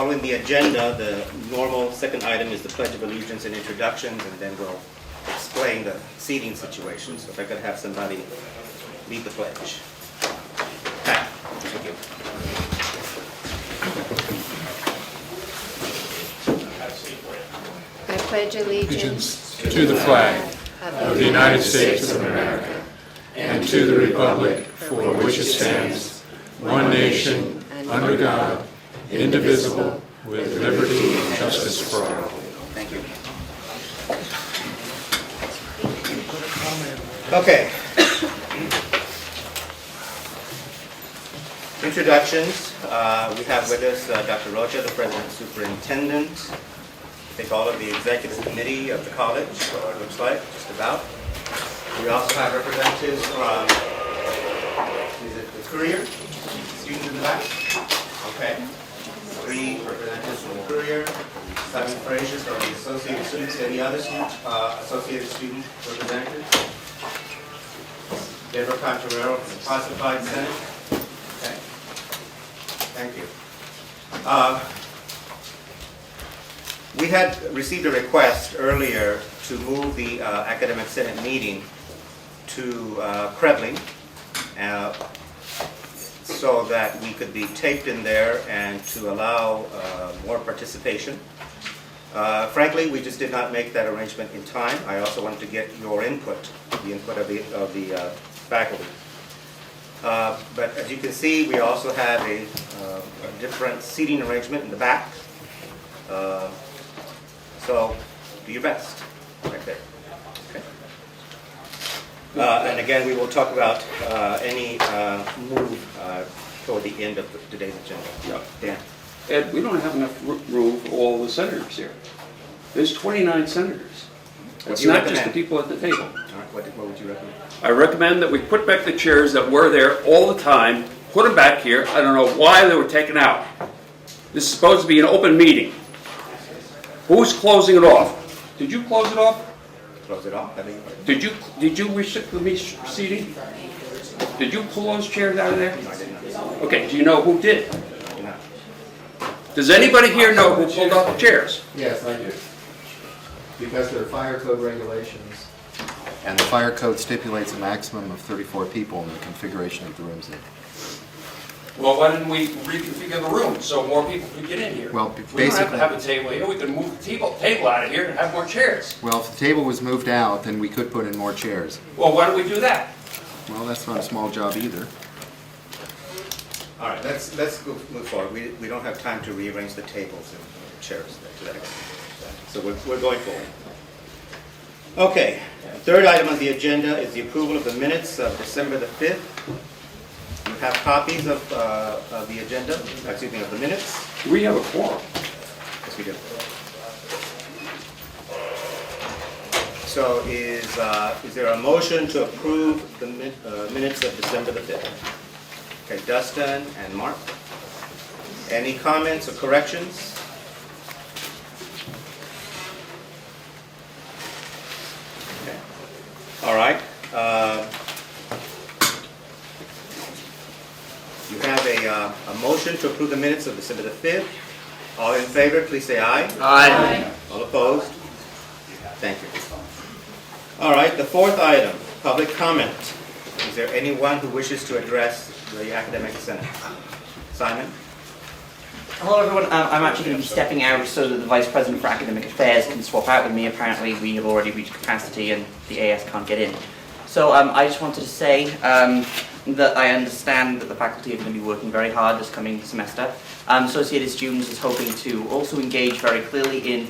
following the agenda, the normal second item is the Pledge of Allegiance and introductions, and then we'll explain the seating situation. So if I could have somebody lead the pledge. Pat, thank you. I pledge allegiance to the flag of the United States of America and to the republic for which it stands, one nation, under God, indivisible, with liberty and justice for all. Thank you. Okay. Introductions. We have with us Dr. Rocha, the President Superintendent. I think all of the executive committee of the college, or it looks like, just about. We also have representatives from, is it the Courier? Students in the back? Okay. 3 representatives from the Courier. Simon Frazier from the Associated Students. Any other Associated Student representatives? Deborah Contrero from the Classified Senate. Okay. Thank you. We had received a request earlier to move the Academic Senate meeting to Krebling so that we could be taped in there and to allow more participation. Frankly, we just did not make that arrangement in time. I also wanted to get your input, the input of the faculty. But as you can see, we also have a different seating arrangement in the back. So do your best right there. Okay. And again, we will talk about any move toward the end of today's agenda. Yeah. Dan. Ed, we don't have enough room for all the senators here. There's 29 senators. It's do you not just the recommend? people at the table. All right. What would you recommend? I recommend that we put back the chairs that were there all the time, put them back here. I don't know why they were taken out. This is supposed to be an open meeting. Who's closing it off? Did you close it off? Close it off? Did you restrict the seating? Did you pull those chairs out of there? No, I did not. Okay, do you know who did? I did not. Does anybody here know who pulled out the chairs? Yes, I do. Because there are fire code regulations. And the fire code stipulates a maximum of 34 people in the configuration of the rooms. Well, why didn't we reconfigure the room so more people could get in here? Well, we don't have to basically- have a table here. We can move the table out of here and have more chairs. Well, if the table was moved out, then we could put in more chairs. Well, why don't we do that? Well, that's not a small job either. All right, let's move forward. We don't have time to rearrange the tables and chairs to that extent. So we're going forward. Okay, the third item on the agenda is the approval of the minutes of December the 5th. You have copies of the agenda, excuse me, of the minutes. We have a quorum. Yes, we do. So is there a motion to approve the minutes of December the 5th? Okay, Dustin and Mark. Any comments or corrections? Okay. All right. You have a motion to approve the minutes of December the 5th. All in favor, please say aye. Aye. All opposed? Thank you. All right, the fourth item, public comment. Is there anyone who wishes to address the Academic Senate? Simon? Hello everyone, I'm actually going to be stepping out so that the Vice President for Academic Affairs can swap out with me. Apparently we have already reached capacity and the AS can't get in. So I just wanted to say that I understand that the faculty are going to be working very hard this coming semester. Associated Students is hoping to also engage very clearly in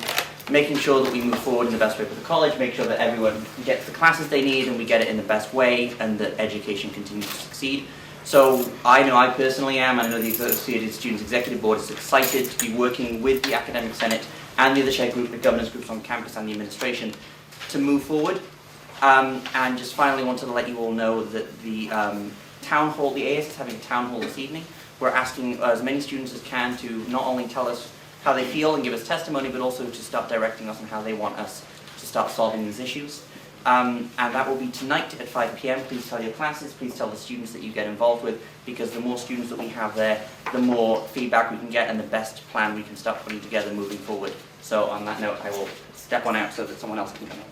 making sure that we move forward in the best way for the college, make sure that everyone gets the classes they need and we get it in the best way and that education continues to succeed. So I know I personally am, and I know the Associated Students Executive Board is excited to be working with the Academic Senate and the other shared group, the governance groups on campus and the administration to move forward. And just finally wanted to let you all know that the town hall, the AS is having a town hall this evening. We're asking as many students as can to not only tell us how they feel and give us testimony, but also to start directing us on how they want us to start solving these issues. And that will be tonight at 5 p.m. Please tell your classes, please tell the students that you get involved with, because the more students that we have there, the more feedback we can get and the best plan we can start putting together moving forward. So on that note, I will step on out so that someone else can come in.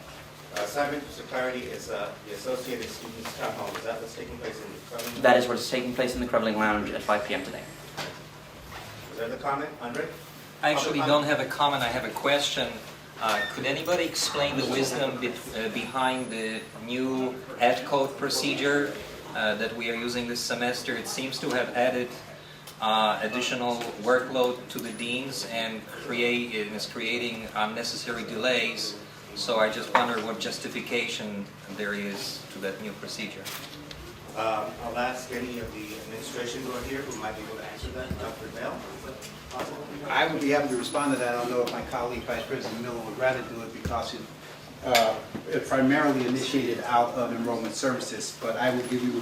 Simon, just for clarity, is the Associated Students Town Hall, is that what's taking place in the Kremlin? That is what is taking place in the Creveling Lounge at 5 p.m. today. Is there the comment, Andre? I actually don't have a comment, I have a question. Could anybody explain the wisdom behind the new ed code procedure that we are using this semester? It seems to have added additional workload to the deans and is creating unnecessary delays. So I just wonder what justification there is to that new procedure. I'll ask any of the administration who are here who might be able to answer that. Dr. Bell? I would be happy to respond to that. I don't know if my colleague, Vice President Miller, would rather do it because it primarily initiated out of enrollment services, but I will give you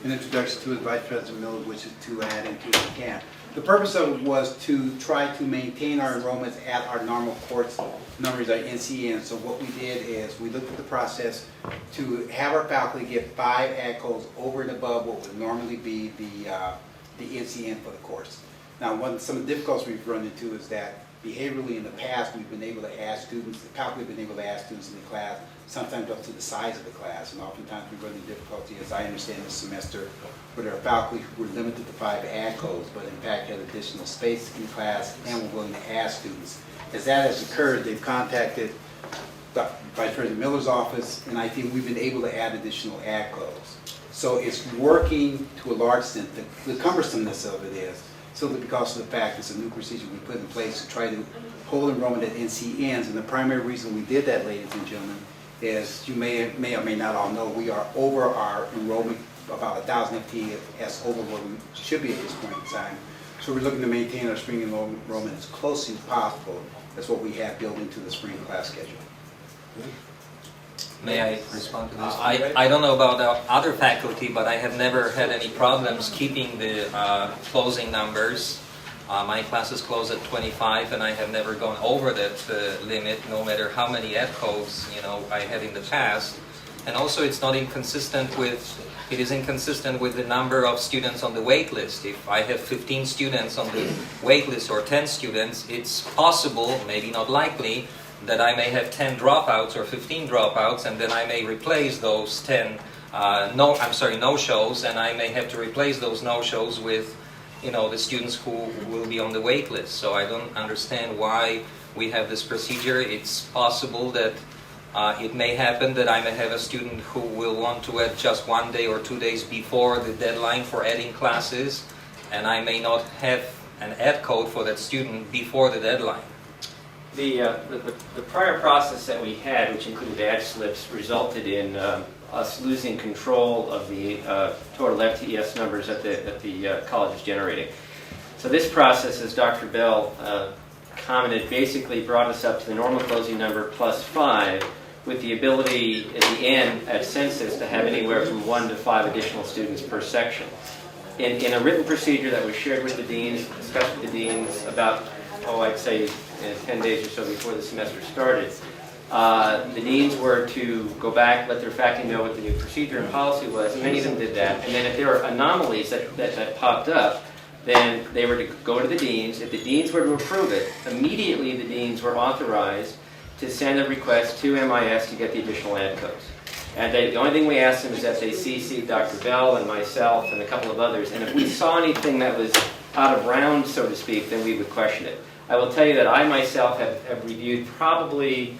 an introduction to it, Vice President Miller, which is to add into it if you can. The purpose of it was to try to maintain our enrollments at our normal course numbers, our NCN. So what we did is we looked at the process to have our faculty get 5 ad codes over and above what would normally be the NCN for the course. Now, some of the difficulties we've run into is that behaviorally in the past, we've been able to ask students, the faculty have been able to ask students in the class, sometimes up to the size of the class, and oftentimes we run into difficulty, as I understand this semester, with our faculty who were limited to 5 ad codes, but in fact had additional space in class and were willing to ask students. As that has occurred, they've contacted Vice President Miller's office, and I think we've been able to add additional ad codes. So it's working to a large extent. The cumbersomeness of it is simply because of the fact it's a new procedure we put in place to try to hold enrollment at NCNs, and the primary reason we did that, ladies and gentlemen, is you may or may not all know, we are over our enrollment, about 1,000 FTEs over where we should be at this point in time. So we're looking to maintain our spring enrollment as closely as possible as what we have built into the spring class schedule. May I respond to this? I don't know about other faculty, but I have never had any problems keeping the closing numbers. My classes close at 25, and I have never gone over that limit, no matter how many ed codes I had in the past. And also, it is inconsistent with the number of students on the wait list. If I have 15 students on the wait list or 10 students, it's possible, maybe not likely, that I may have 10 dropouts or 15 dropouts, and then I may replace those 10 no-shows, and I may have to replace those no-shows with the students who will be on the wait list. So I don't understand why we have this procedure. It's possible that it may happen that I may have a student who will want to add just 1 day or 2 days before the deadline for adding classes, and I may not have an ed code for that student before the deadline. The prior process that we had, which included ad slips, resulted in us losing control of the total FTES numbers that the college is generating. So this process, as Dr. Bell commented, basically brought us up to the normal closing number plus 5, with the ability at the end at census to have anywhere from 1 to 5 additional students per section. In a written procedure that was shared with the deans, discussed with the deans about, I'd say 10 days or so before the semester started, the deans were to go back, let their faculty know what the new procedure and policy was. Many of them did that. And then if there were anomalies that popped up, then they were to go to the deans. If the deans were to approve it, immediately the deans were authorized to send a request to MIS to get the additional ad codes. And the only thing we asked them is that they CC Dr. Bell and myself and a couple of others. And if we saw anything that was out of round, so to speak, then we would question it. I will tell you that I myself have reviewed probably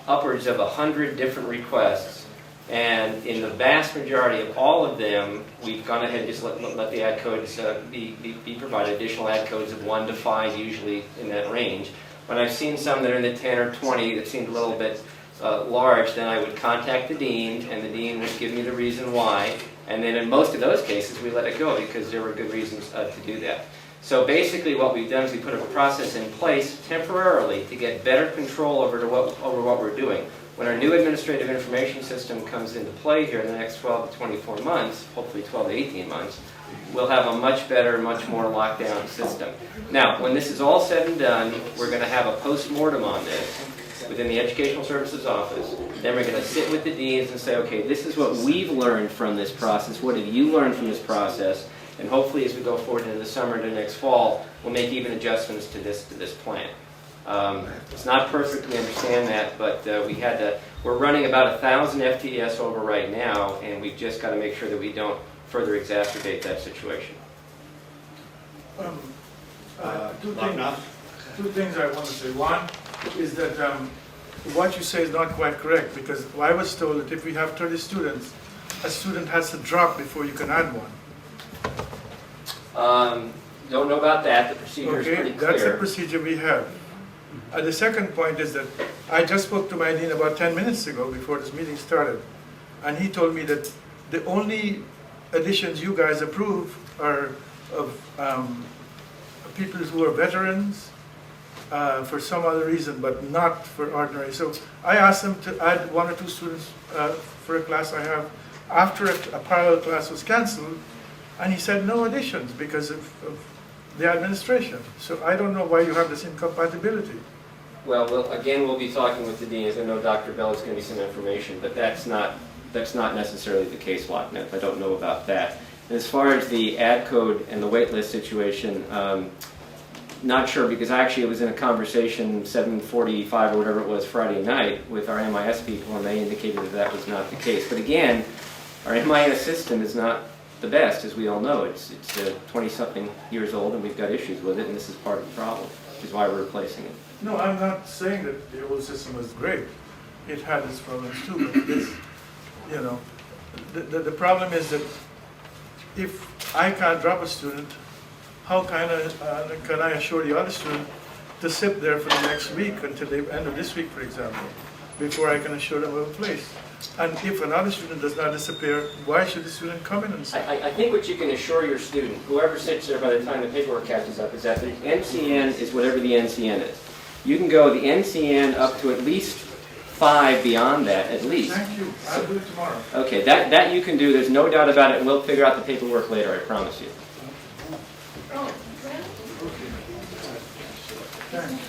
upwards of 100 different requests, and in the vast majority of all of them, we've gone ahead and just let the ad codes be provided, additional ad codes of 1 to 5, usually in that range. When I've seen some that are in the 10 or 20 that seemed a little bit large, then I would contact the dean, and the dean would give me the reason why, and then in most of those cases, we let it go because there were good reasons to do that. So basically what we've done is we put a process in place temporarily to get better control over what we're doing. When our new administrative information system comes into play here in the next 12 to 24 months, hopefully 12 to 18 months, we'll have a much better, much more locked down system. Now, when this is all said and done, we're going to have a post-mortem on this. within the Educational Services Office. Then we're going to sit with the deans and say, okay, this is what we've learned from this process. What have you learned from this process? And hopefully as we go forward into the summer to next fall, we'll make even adjustments to this plan. It's not perfect, we understand that, but we're running about 1,000 FTES over right now, and we've just got to make sure that we don't further exacerbate that situation. Two things I want to say. One is that what you say is not quite correct, because I was told that if we have 30 students, a student has to drop before you can add one. Don't know about that. The procedure is pretty clear. That's the procedure we have. The second point is that I just spoke to my dean about 10 minutes ago before this meeting started, and he told me that the only additions you guys approve are of people who are veterans for some other reason, but not for ordinary. So I asked him to add 1 or 2 students for a class I have after a parallel class was canceled, and he said no additions because of the administration. So I don't know why you have this incompatibility. Well, again, we'll be talking with the deans. I know Dr. Bell is going to be some information, but that's not necessarily the case, Locknet. I don't know about that. And as far as the ad code and the wait list situation, not sure, because actually it was in a conversation 7:45 or whatever it was Friday night with our MIS people, and they indicated that that was not the case. But again, our MIS system is not the best, as we all know. It's 20-something years old, and we've got issues with it, and this is part of the problem, which is why we're replacing it. No, I'm not saying that the old system was great. It had its problems too, but this, you know, the problem is that if I can't drop a student, how can I assure the other student to sit there for the next week until the end of this week, for example, before I can assure them of a place? And if another student does not disappear, why should the student come in and sit? I think what you can assure your student, whoever sits there by the time the paperwork catches up, is that the NCN is whatever the NCN is. You can go the NCN up to at least 5 beyond that, at least. Thank you. I'll do it tomorrow. Okay, that you can do. There's no doubt about it, and we'll figure out the paperwork later, I promise you.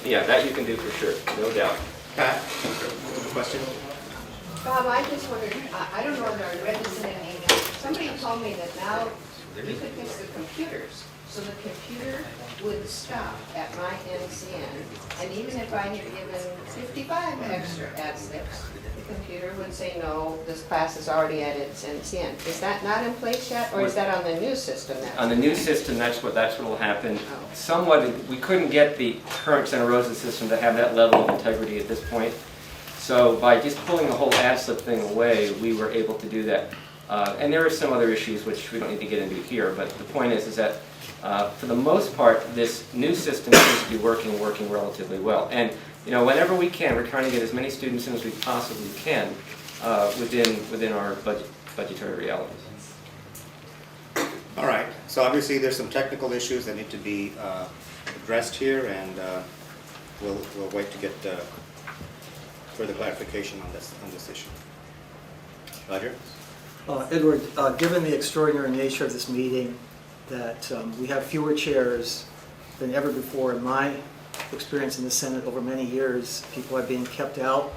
Yeah, that you can do for sure, no doubt. Pat, question? Bob, I just wondered, I don't know whether I read this in an email. Somebody told me that now you could fix the computers. So the computer would stop at my NCN, and even if I had given 55 extra ad slips, the computer would say, no, this class is already at its NCN. Is that not in place yet, or is that on the new system now? On the new system, that's what will happen. Somewhat, we couldn't get the current Santa Rosa system to have that level of integrity at this point. So by just pulling the whole ad slip thing away, we were able to do that. And there are some other issues which we don't need to get into here, but the point is that for the most part, this new system seems to be working relatively well. And you know, whenever we can, we're trying to get as many students in as we possibly can within our budgetary realities. All right, so obviously there's some technical issues that need to be addressed here, and we'll wait to get further clarification on this issue. Roger? Edward, given the extraordinary nature of this meeting, that we have fewer chairs than ever before in my experience in the Senate over many years, people are being kept out.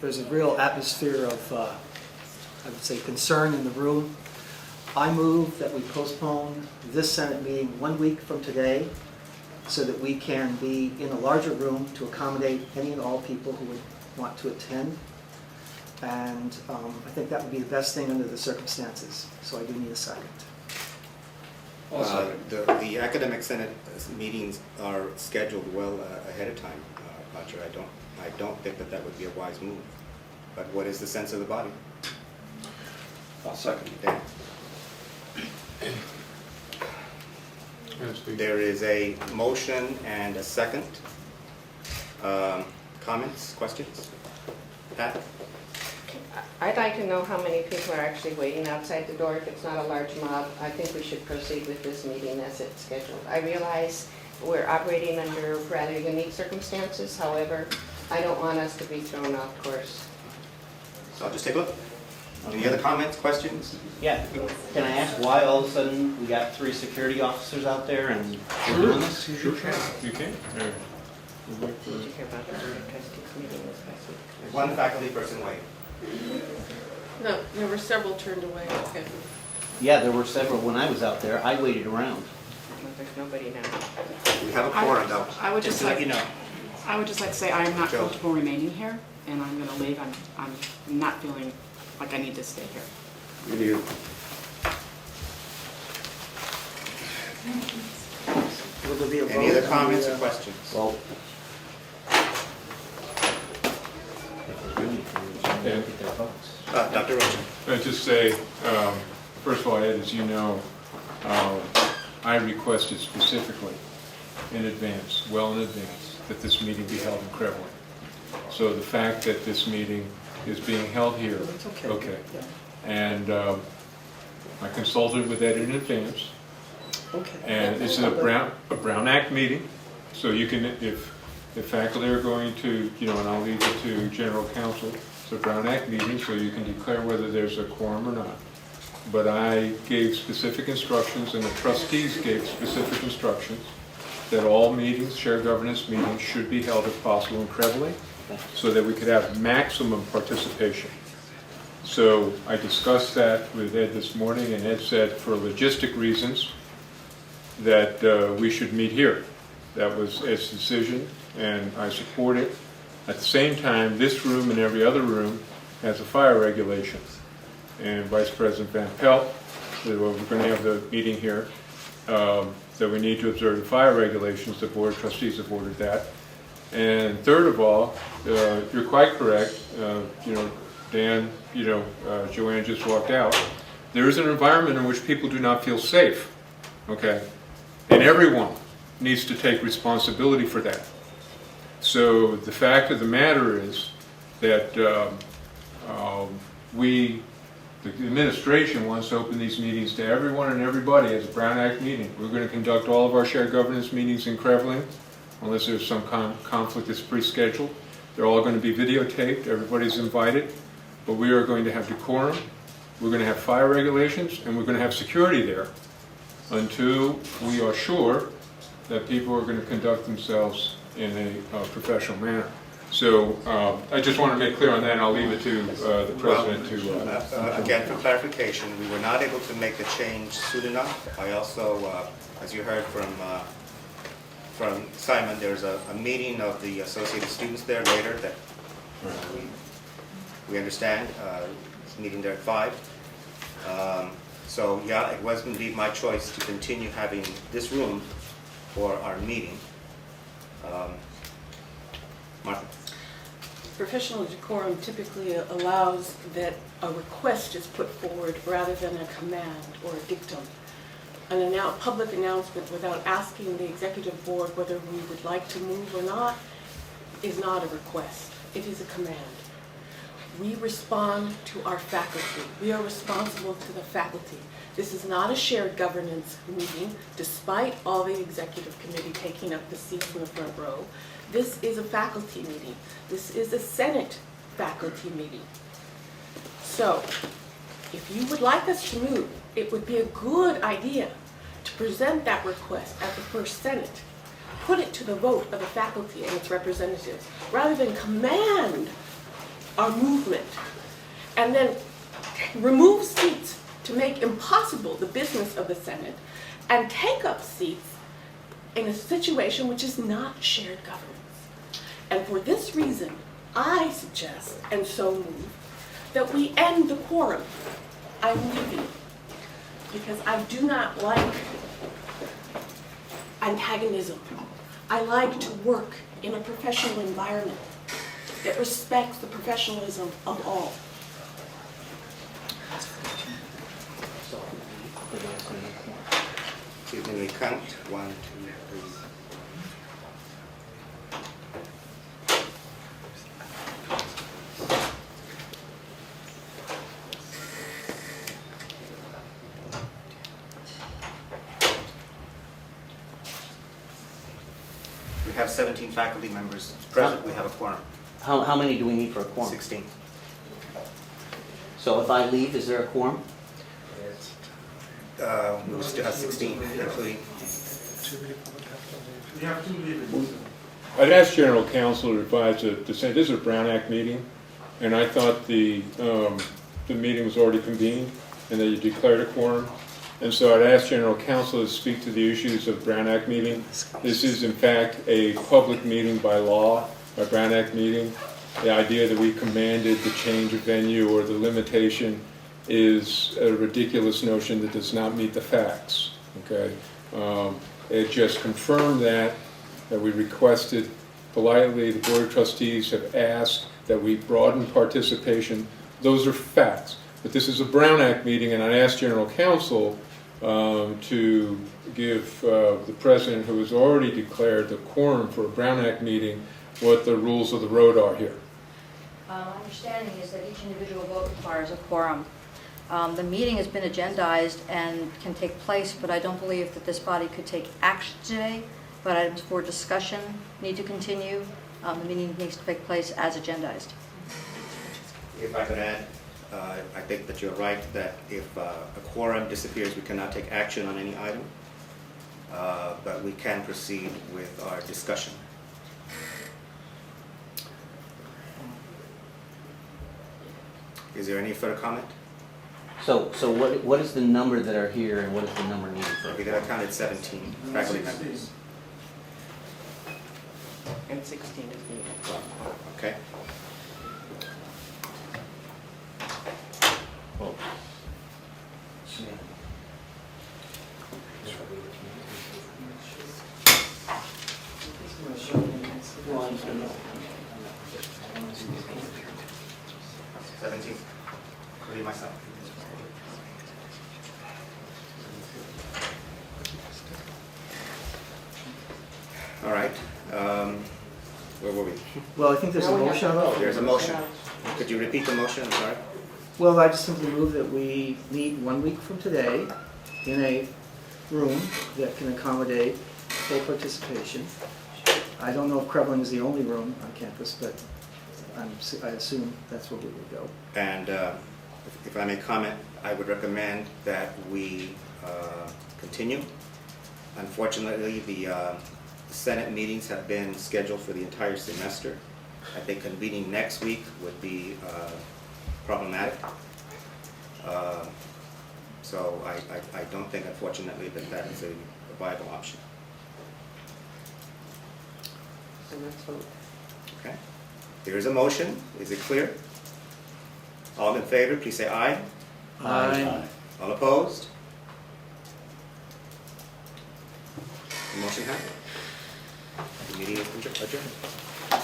There's a real atmosphere of, I would say, concern in the room. I move that we postpone this Senate meeting 1 week from today so that we can be in a larger room to accommodate any and all people who would want to attend. And I think that would be the best thing under the circumstances. So I do need a second. The academic senate meetings are scheduled well ahead of time, Roger. I don't think that would be a wise move. But what is the sense of the body? I'll second. Dan? There is a motion and a second. Comments, questions? Pat? I'd like to know how many people are actually waiting outside the door. If it's not a large mob, I think we should proceed with this meeting as it's scheduled. I realize we're operating under rather unique circumstances. However, I don't want us to be thrown off course. So I'll just take a look. Any other comments, questions? Yeah, can I ask why all of a sudden we got 3 security officers out there and we're doing this? You can. Did you hear about the Board of Trustees meeting this past week? One faculty person wait. No, there were several turned away. Okay. Yeah, there were several when I was out there. I waited around. Well, there's nobody now. We have a quorum though. I would Just just to let like, you know. I would just like to say I am not Joe. comfortable remaining here, and I'm gonna leave. I'm not feeling like I need to stay here. Will there be a vote? Any other on comments the, or questions? Well, Dr. Rocha. I'd just say, first of all, Ed, as you know, I requested specifically in advance, well in advance, that this meeting be held in Crevlin. So the fact that this meeting is being held here. It's okay. Okay. Yeah. And I consulted with Ed in advance. Okay. And this is a Brown Act meeting, so you can, if faculty are going to, and I'll leave it to General Counsel, it's a Brown Act meeting, so you can declare whether there's a quorum or not. But I gave specific instructions, and the trustees gave specific instructions, that all meetings, shared governance meetings, should be held if possible in Crevlin, so that we could have maximum participation. So I discussed that with Ed this morning, and Ed said for logistic reasons, that we should meet here. That was Ed's decision, and I support it. At the same time, this room and every other room has a fire regulation. And Vice President Van Pelt, we're going to have the meeting here, that we need to observe the fire regulations. The Board of Trustees have ordered that. And third of all, you're quite correct. Dan, Joanne just walked out. There is an environment in which people do not feel safe. Okay. And everyone needs to take responsibility for that. So the fact of the matter is that the administration wants to open these meetings to everyone and everybody as a Brown Act meeting. We're going to conduct all of our shared governance meetings in Crevlin, unless there's some conflict that's pre-scheduled. They're all going to be videotaped. Everybody's invited. But we are going to have decorum. We're going to have fire regulations, and we're going to have security there, until we are sure that people are going to conduct themselves in a professional manner. So I just want to make clear on that, and I'll leave it to the President to... Again, for clarification, we were not able to make the change soon enough. I also, as you heard from Simon, there's a meeting of the Associated Students there later that we understand. It's meeting there at 5. So yeah, it was indeed my choice to continue having this room for our meeting. Martha? Professional decorum typically allows that a request is put forward rather than a command or a dictum. An public announcement without asking the executive board whether we would like to move or not is not a request. It is a command. We respond to our faculty. We are responsible to the faculty. This is not a shared governance meeting, despite all the executive committee taking up the seats in the front row. This is a faculty meeting. This is a Senate faculty meeting. So, if you would like us to move, it would be a good idea to present that request at the first Senate, put it to the vote of the faculty and its representatives, rather than command our movement, and then remove seats to make impossible the business of the Senate, and take up seats in a situation which is not shared governance. And for this reason, I suggest, and so move, that we end the quorum. I'm leaving, because I do not like antagonism. I like to work in a professional environment that respects the professionalism of all. Excuse me, we count. 1, 2, 3. We have 17 faculty members present. We have a quorum. how many do we need for a quorum? 16. So if I leave, is there a quorum? We still have 16, including. We have 2 meetings. I'd asked General Counsel to advise to say this is a Brown Act meeting, and I thought the meeting was already convened and that you declared a quorum. And so I'd ask General Counsel to speak to the issues of Brown Act meeting. This is in fact a public meeting by law, a Brown Act meeting. The idea that we commanded the change of venue or the limitation is a ridiculous notion that does not meet the facts, okay? It just confirmed that we requested politely, the Board of Trustees have asked that we broaden participation. Those are facts. But this is a Brown Act meeting, and I asked General Counsel to give the President, who has already declared the quorum for a Brown Act meeting, what the rules of the road are here. My understanding is that each individual vote requires a quorum. The meeting has been agendized and can take place, but I don't believe that this body could take action today. But items for discussion need to continue. The meeting needs to take place as agendized. If I could add, I think that you're right that if a quorum disappears, we cannot take action on any item, but we can proceed with our discussion. Is there any further comment? So what is the number that are here and what is the number needed for? We got counted 17 faculty members. And 16 is needed. Okay. Including myself. All right. Where were we? Well, I think there's a motion. There's a motion. Could you repeat the motion? I'm sorry. Well, I just simply move that we meet 1 week from today in a room that can accommodate full participation. I don't know if Krevlin is the only room on campus, but I assume that's where we would go. And if I may comment, I would recommend that we continue. Unfortunately, the Senate meetings have been scheduled for the entire semester. I think convening next week would be problematic. So I don't think, unfortunately, that is a viable option. So let's vote. Okay. There is a motion. Is it clear? All in favor, please say aye. Aye. All opposed? The motion has it. The meeting is adjourned.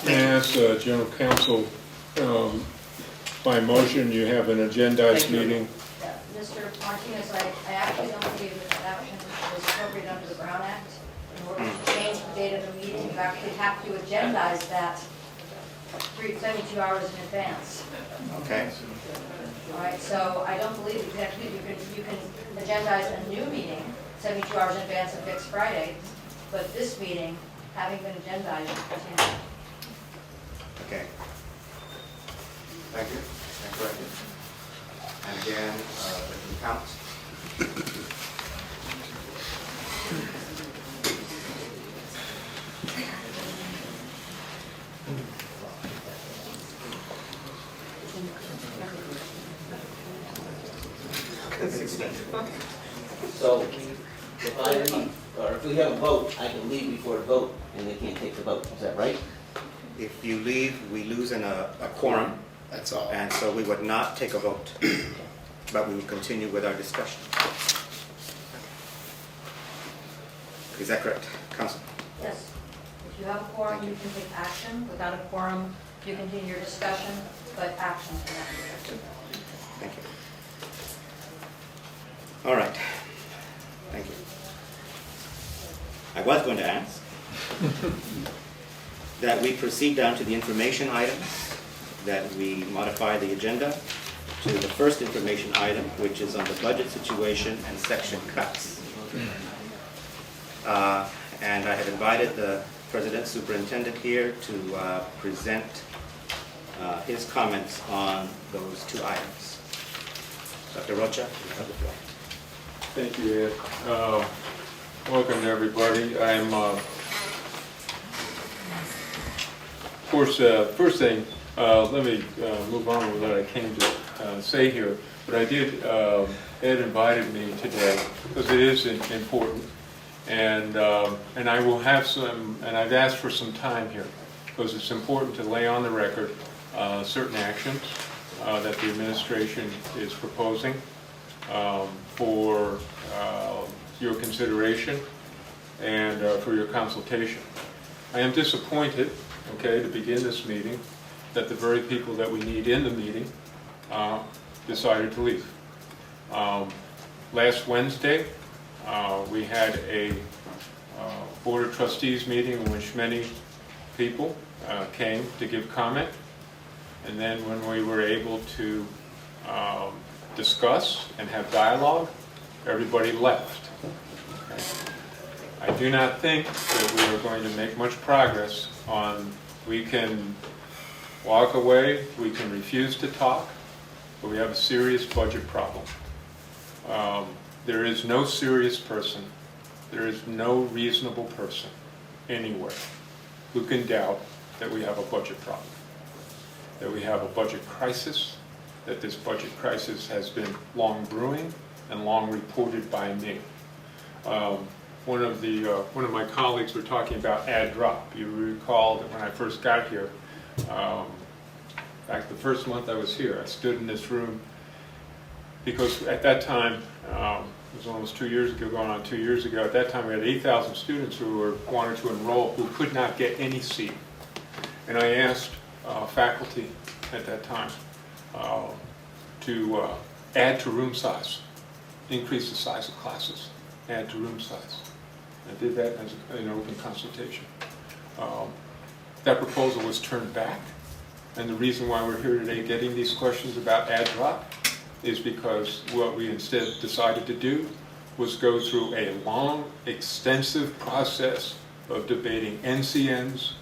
As General Counsel, by motion, you have an agendized meeting. Yeah, Mr. Martinez, I actually don't believe that action is appropriate under the Brown Act. In order to change the date of the meeting, you actually have to agendize that 72 hours in advance. Okay. All right, so I don't believe exactly you can agendize a new meeting 72 hours in advance and fix Friday, but this meeting, having been agendized, you continue. Okay. Thank you. Thank you. And again, let me count. So if I leave, or if we have a vote, I can leave before the vote and they can't take the vote, is that right? If you leave, we lose in a quorum. That's all. And so we would not take a vote, but we would continue with our discussion. Is that correct, Council? Yes. If you have a quorum, you can take action. Without a quorum, you continue your discussion, but action cannot be taken. Thank you. All right. Thank you. I was going to ask that we proceed down to the information items, that we modify the agenda to the first information item, which is on the budget situation and section cuts. And I have invited the President Superintendent here to present his comments on those two items. Dr. Rocha, you have the floor. Thank you, Ed. Welcome, everybody. I'm course, first thing, let me move on with what I came to say here. But I did, Ed invited me today because it is important, and I will have some, and I've asked for some time here because it's important to lay on the record certain actions that the administration is proposing for your consideration and for your consultation. I am disappointed, okay, to begin this meeting, that the very people that we need in the meeting decided to leave. Last Wednesday, we had a Board of Trustees meeting in which many people came to give comment. And then when we were able to discuss and have dialogue, everybody left. Okay. I do not think that we are going to make much progress on, we can walk away, we can refuse to talk, but we have a serious budget problem. There is no serious person, there is no reasonable person anywhere who can doubt that we have a budget problem, that we have a budget crisis, that this budget crisis has been long brewing and long reported by me. One of my colleagues were talking about ad drop. You recall that when I first got here, in fact, the first month I was here, I stood in this room because at that time, it was almost 2 years ago, going on 2 years ago, at that time we had 8,000 students who wanted to enroll who could not get any seat. And I asked faculty at that time to add to room size, increase the size of classes, add to room size. I did that as an open consultation. That proposal was turned back, and the reason why we're here today getting these questions about ad drop is because what we instead decided to do was go through a long, extensive process of debating NCNs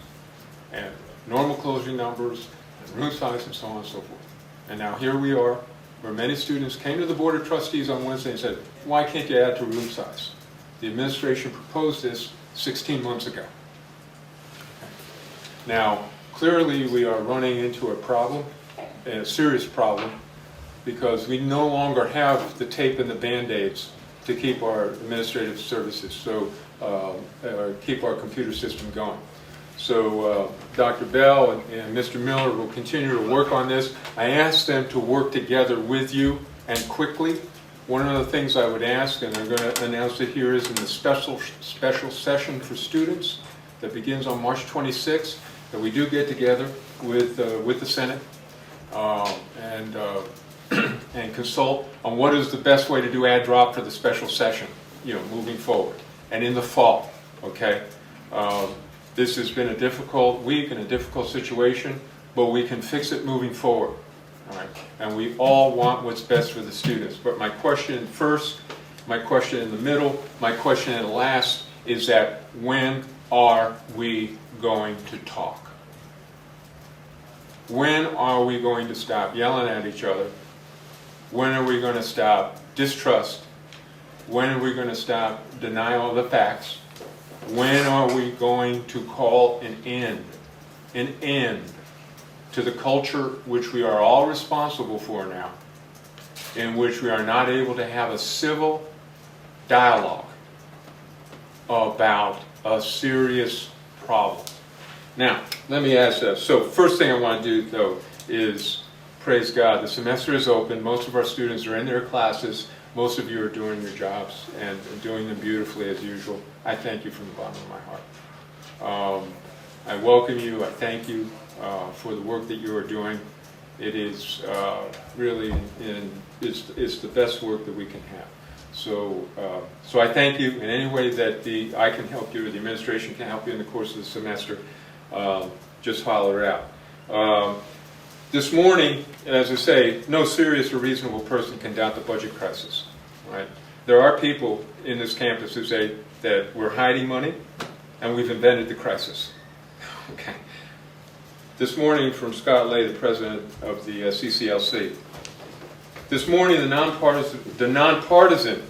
and normal closure numbers and room size and so on and so forth. And now here we are, where many students came to the Board of Trustees on Wednesday and said, why can't you add to room size? The administration proposed this 16 months ago. Now, clearly we are running into a problem, a serious problem, because we no longer have the tape and the Band-Aids to keep our administrative services, so keep our computer system going. So Dr. Bell and Mr. Miller will continue to work on this. I asked them to work together with you and quickly. One of the things I would ask, and I'm going to announce it here, is in the special session for students that begins on March 26th, that we do get together with the Senate and consult on what is the best way to do ad drop for the special session, moving forward, and in the fall. Okay, this has been a difficult week and a difficult situation, but we can fix it moving forward. All right, and we all want what's best for the students. But my question first, my question in the middle, my question at the last is that when are we going to talk? When are we going to stop yelling at each other? When are we going to stop distrust? When are we going to stop denial of the facts? When are we going to call an end to the culture which we are all responsible for now, in which we are not able to have a civil dialogue about a serious problem? Now, let me ask this. So first thing I want to do, though, is praise God. The semester is open. Most of our students are in their classes. Most of you are doing your jobs and doing them beautifully as usual. I thank you from the bottom of my heart. I welcome you. I thank you for the work that you are doing. It is really it's the best work that we can have. So I thank you in any way that I can help you or the administration can help you in the course of the semester. Just holler it out. This morning, as I say, no serious or reasonable person can doubt the budget crisis. Right? There are people in this campus who say that we're hiding money and we've invented the crisis. Okay. This morning from Scott Lay, the president of the CCLC. This morning, the nonpartisan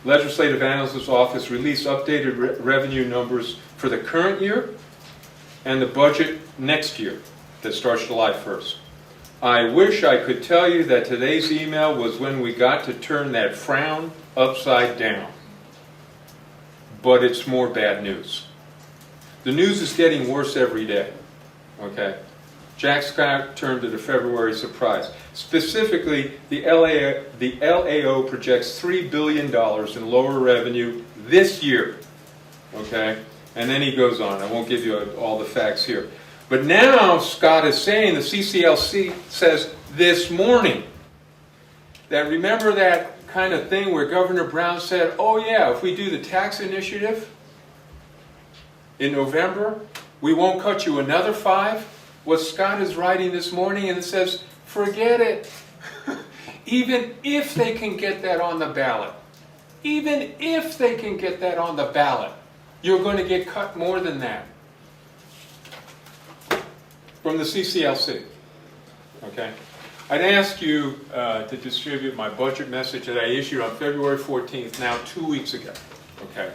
Legislative Analyst's Office released updated revenue numbers for the current year and the budget next year that starts July 1st. I wish I could tell you that today's email was when we got to turn that frown upside down. But it's more bad news. The news is getting worse every day. Okay? Jack Scott termed it a February surprise. Specifically, the LAO projects $3 billion in lower revenue this year. Okay? And then he goes on. I won't give you all the facts here. But now Scott is saying, the CCLC says this morning, that remember that kind of thing where Governor Brown said, oh yeah, if we do the tax initiative in November, we won't cut you another 5? What Scott is writing this morning, and it says, forget it. Even if they can get that on the ballot, even if they can get that on the ballot, you're going to get cut more than that. From the CCLC. Okay? I'd ask you to distribute my budget message that I issued on February 14th, now 2 weeks ago. Okay?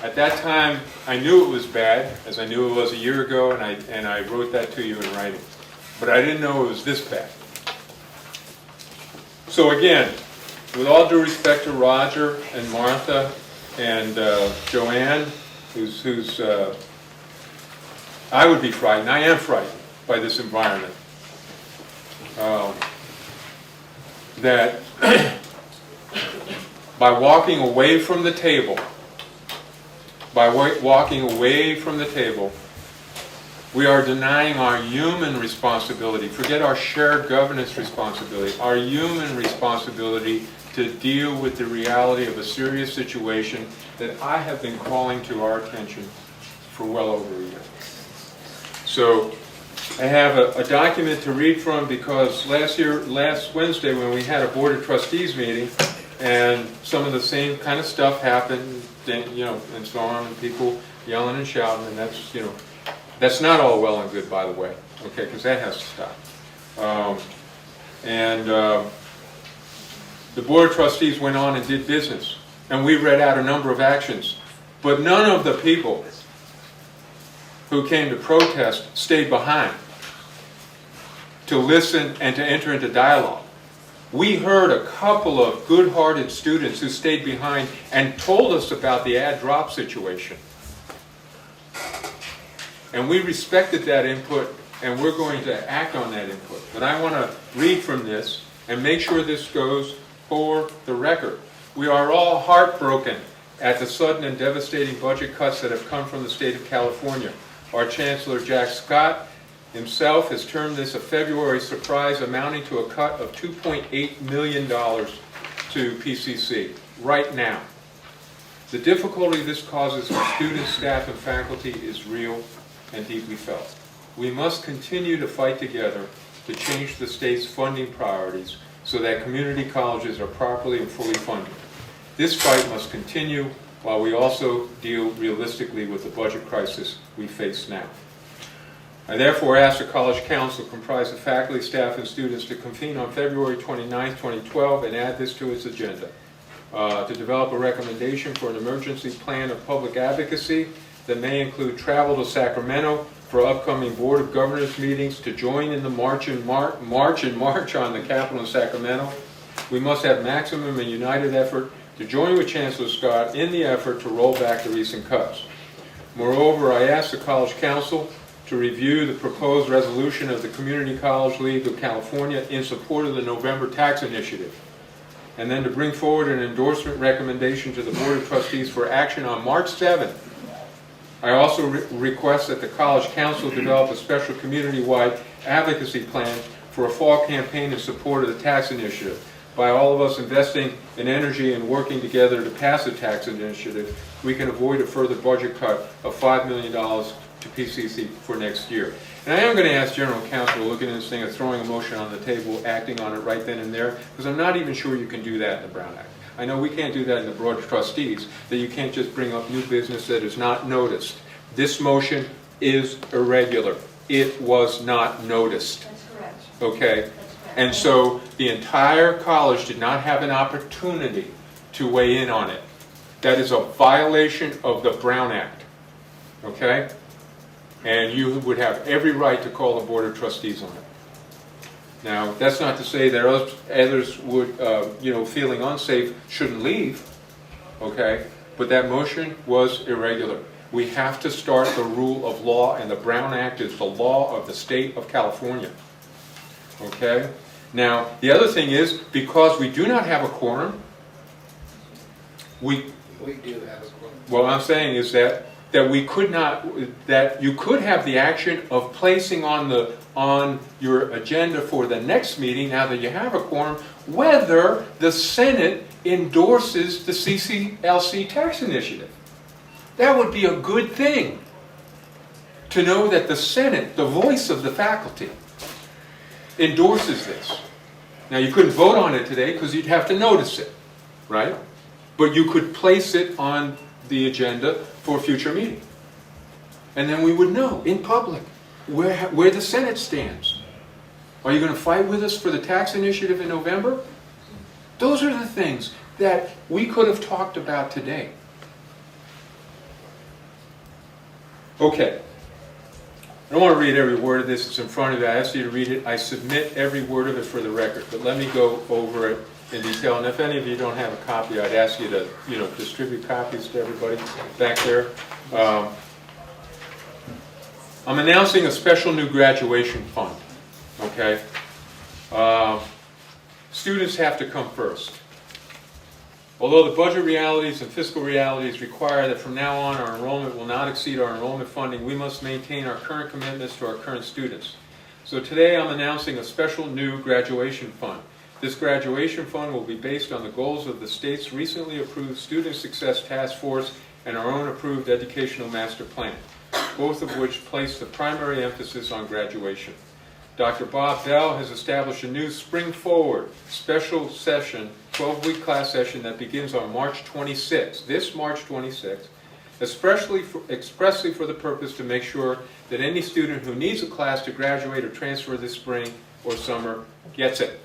At that time, I knew it was bad, as I knew it was a year ago, and I wrote that to you in writing. But I didn't know it was this bad. So again, with all due respect to Roger and Martha and Joanne, who's I would be frightened. I am frightened by this environment. That by walking away from the table, we are denying our human responsibility. Forget our shared governance responsibility. Our human responsibility to deal with the reality of a serious situation that I have been calling to our attention for well over a year. So I have a document to read from because last Wednesday when we had a Board of Trustees meeting and some of the same kind of stuff happened, and so on, and people yelling and shouting, and that's not all well and good, by the way, okay, because that has to stop. The Board of Trustees went on and did business, and we read out a number of actions, but none of the people who came to protest stayed behind to listen and to enter into dialogue. We heard a couple of good-hearted students who stayed behind and told us about the ad drop situation. And we respected that input, and we're going to act on that input. But I want to read from this and make sure this goes for the record. We are all heartbroken at the sudden and devastating budget cuts that have come from the state of California. Our Chancellor Jack Scott himself has termed this a February surprise amounting to a cut of $2.8 million to PCC right now. The difficulty this causes for students, staff, and faculty is real and deeply felt. We must continue to fight together to change the state's funding priorities so that community colleges are properly and fully funded. This fight must continue while we also deal realistically with the budget crisis we face now. I therefore ask the College Council, comprised of faculty, staff, and students, to convene on February 29, 2012 and add this to its agenda. To develop a recommendation for an emergency plan of public advocacy that may include travel to Sacramento for upcoming Board of Governors meetings, to join in the march on the Capitol in Sacramento. We must have maximum and united effort to join with Chancellor Scott in the effort to roll back the recent cuts. Moreover, I ask the College Council to review the proposed resolution of the Community College League of California in support of the November tax initiative, and then to bring forward an endorsement recommendation to the Board of Trustees for action on March 7th. I also request that the College Council develop a special community-wide advocacy plan for a fall campaign in support of the tax initiative. By all of us investing in energy and working together to pass the tax initiative, we can avoid a further budget cut of $5 million to PCC for next year. And I am going to ask General Counsel to look at this thing of throwing a motion on the table, acting on it right then and there, because I'm not even sure you can do that in the Brown Act. I know we can't do that in the Board of Trustees, that you can't just bring up new business that is not noticed. This motion is irregular. It was not noticed. That's correct. Okay? That's correct. And so the entire college did not have an opportunity to weigh in on it. That is a violation of the Brown Act. Okay? and you would have every right to call the Board of Trustees on it. Now, that's not to say that others would, feeling unsafe shouldn't leave, okay? But that motion was irregular. We have to start the rule of law, and the Brown Act is the law of the state of California, okay? Now, the other thing is, because we do not have a quorum, we do have a quorum. What I'm saying is that we could not, that you could have the action of placing on your agenda for the next meeting, now that you have a quorum, whether the Senate endorses the CCLC tax initiative. That would be a good thing, to know that the Senate, the voice of the faculty, endorses this. Now, you couldn't vote on it today because you'd have to notice it, right? But you could place it on the agenda for a future meeting. And then we would know in public where the Senate stands. Are you going to fight with us for the tax initiative in November? Those are the things that we could have talked about today. Okay. I don't want to read every word of this. It's in front of you. I asked you to read it. I submit every word of it for the record. But let me go over it in detail. And if any of you don't have a copy, I'd ask you to, distribute copies to everybody back there. I'm announcing a special new graduation fund. Okay? Students have to come first. Although the budget realities and fiscal realities require that from now on our enrollment will not exceed our enrollment funding, we must maintain our current commitments to our current students. So today I'm announcing a special new graduation fund. This graduation fund will be based on the goals of the state's recently approved Student Success Task Force and our own approved Educational Master Plan, both of which place the primary emphasis on graduation. Dr. Bob Bell has established a new Spring Forward special session, 12-week class session that begins on March 26th, this March 26th, expressly for the purpose to make sure that any student who needs a class to graduate or transfer this spring or summer gets it.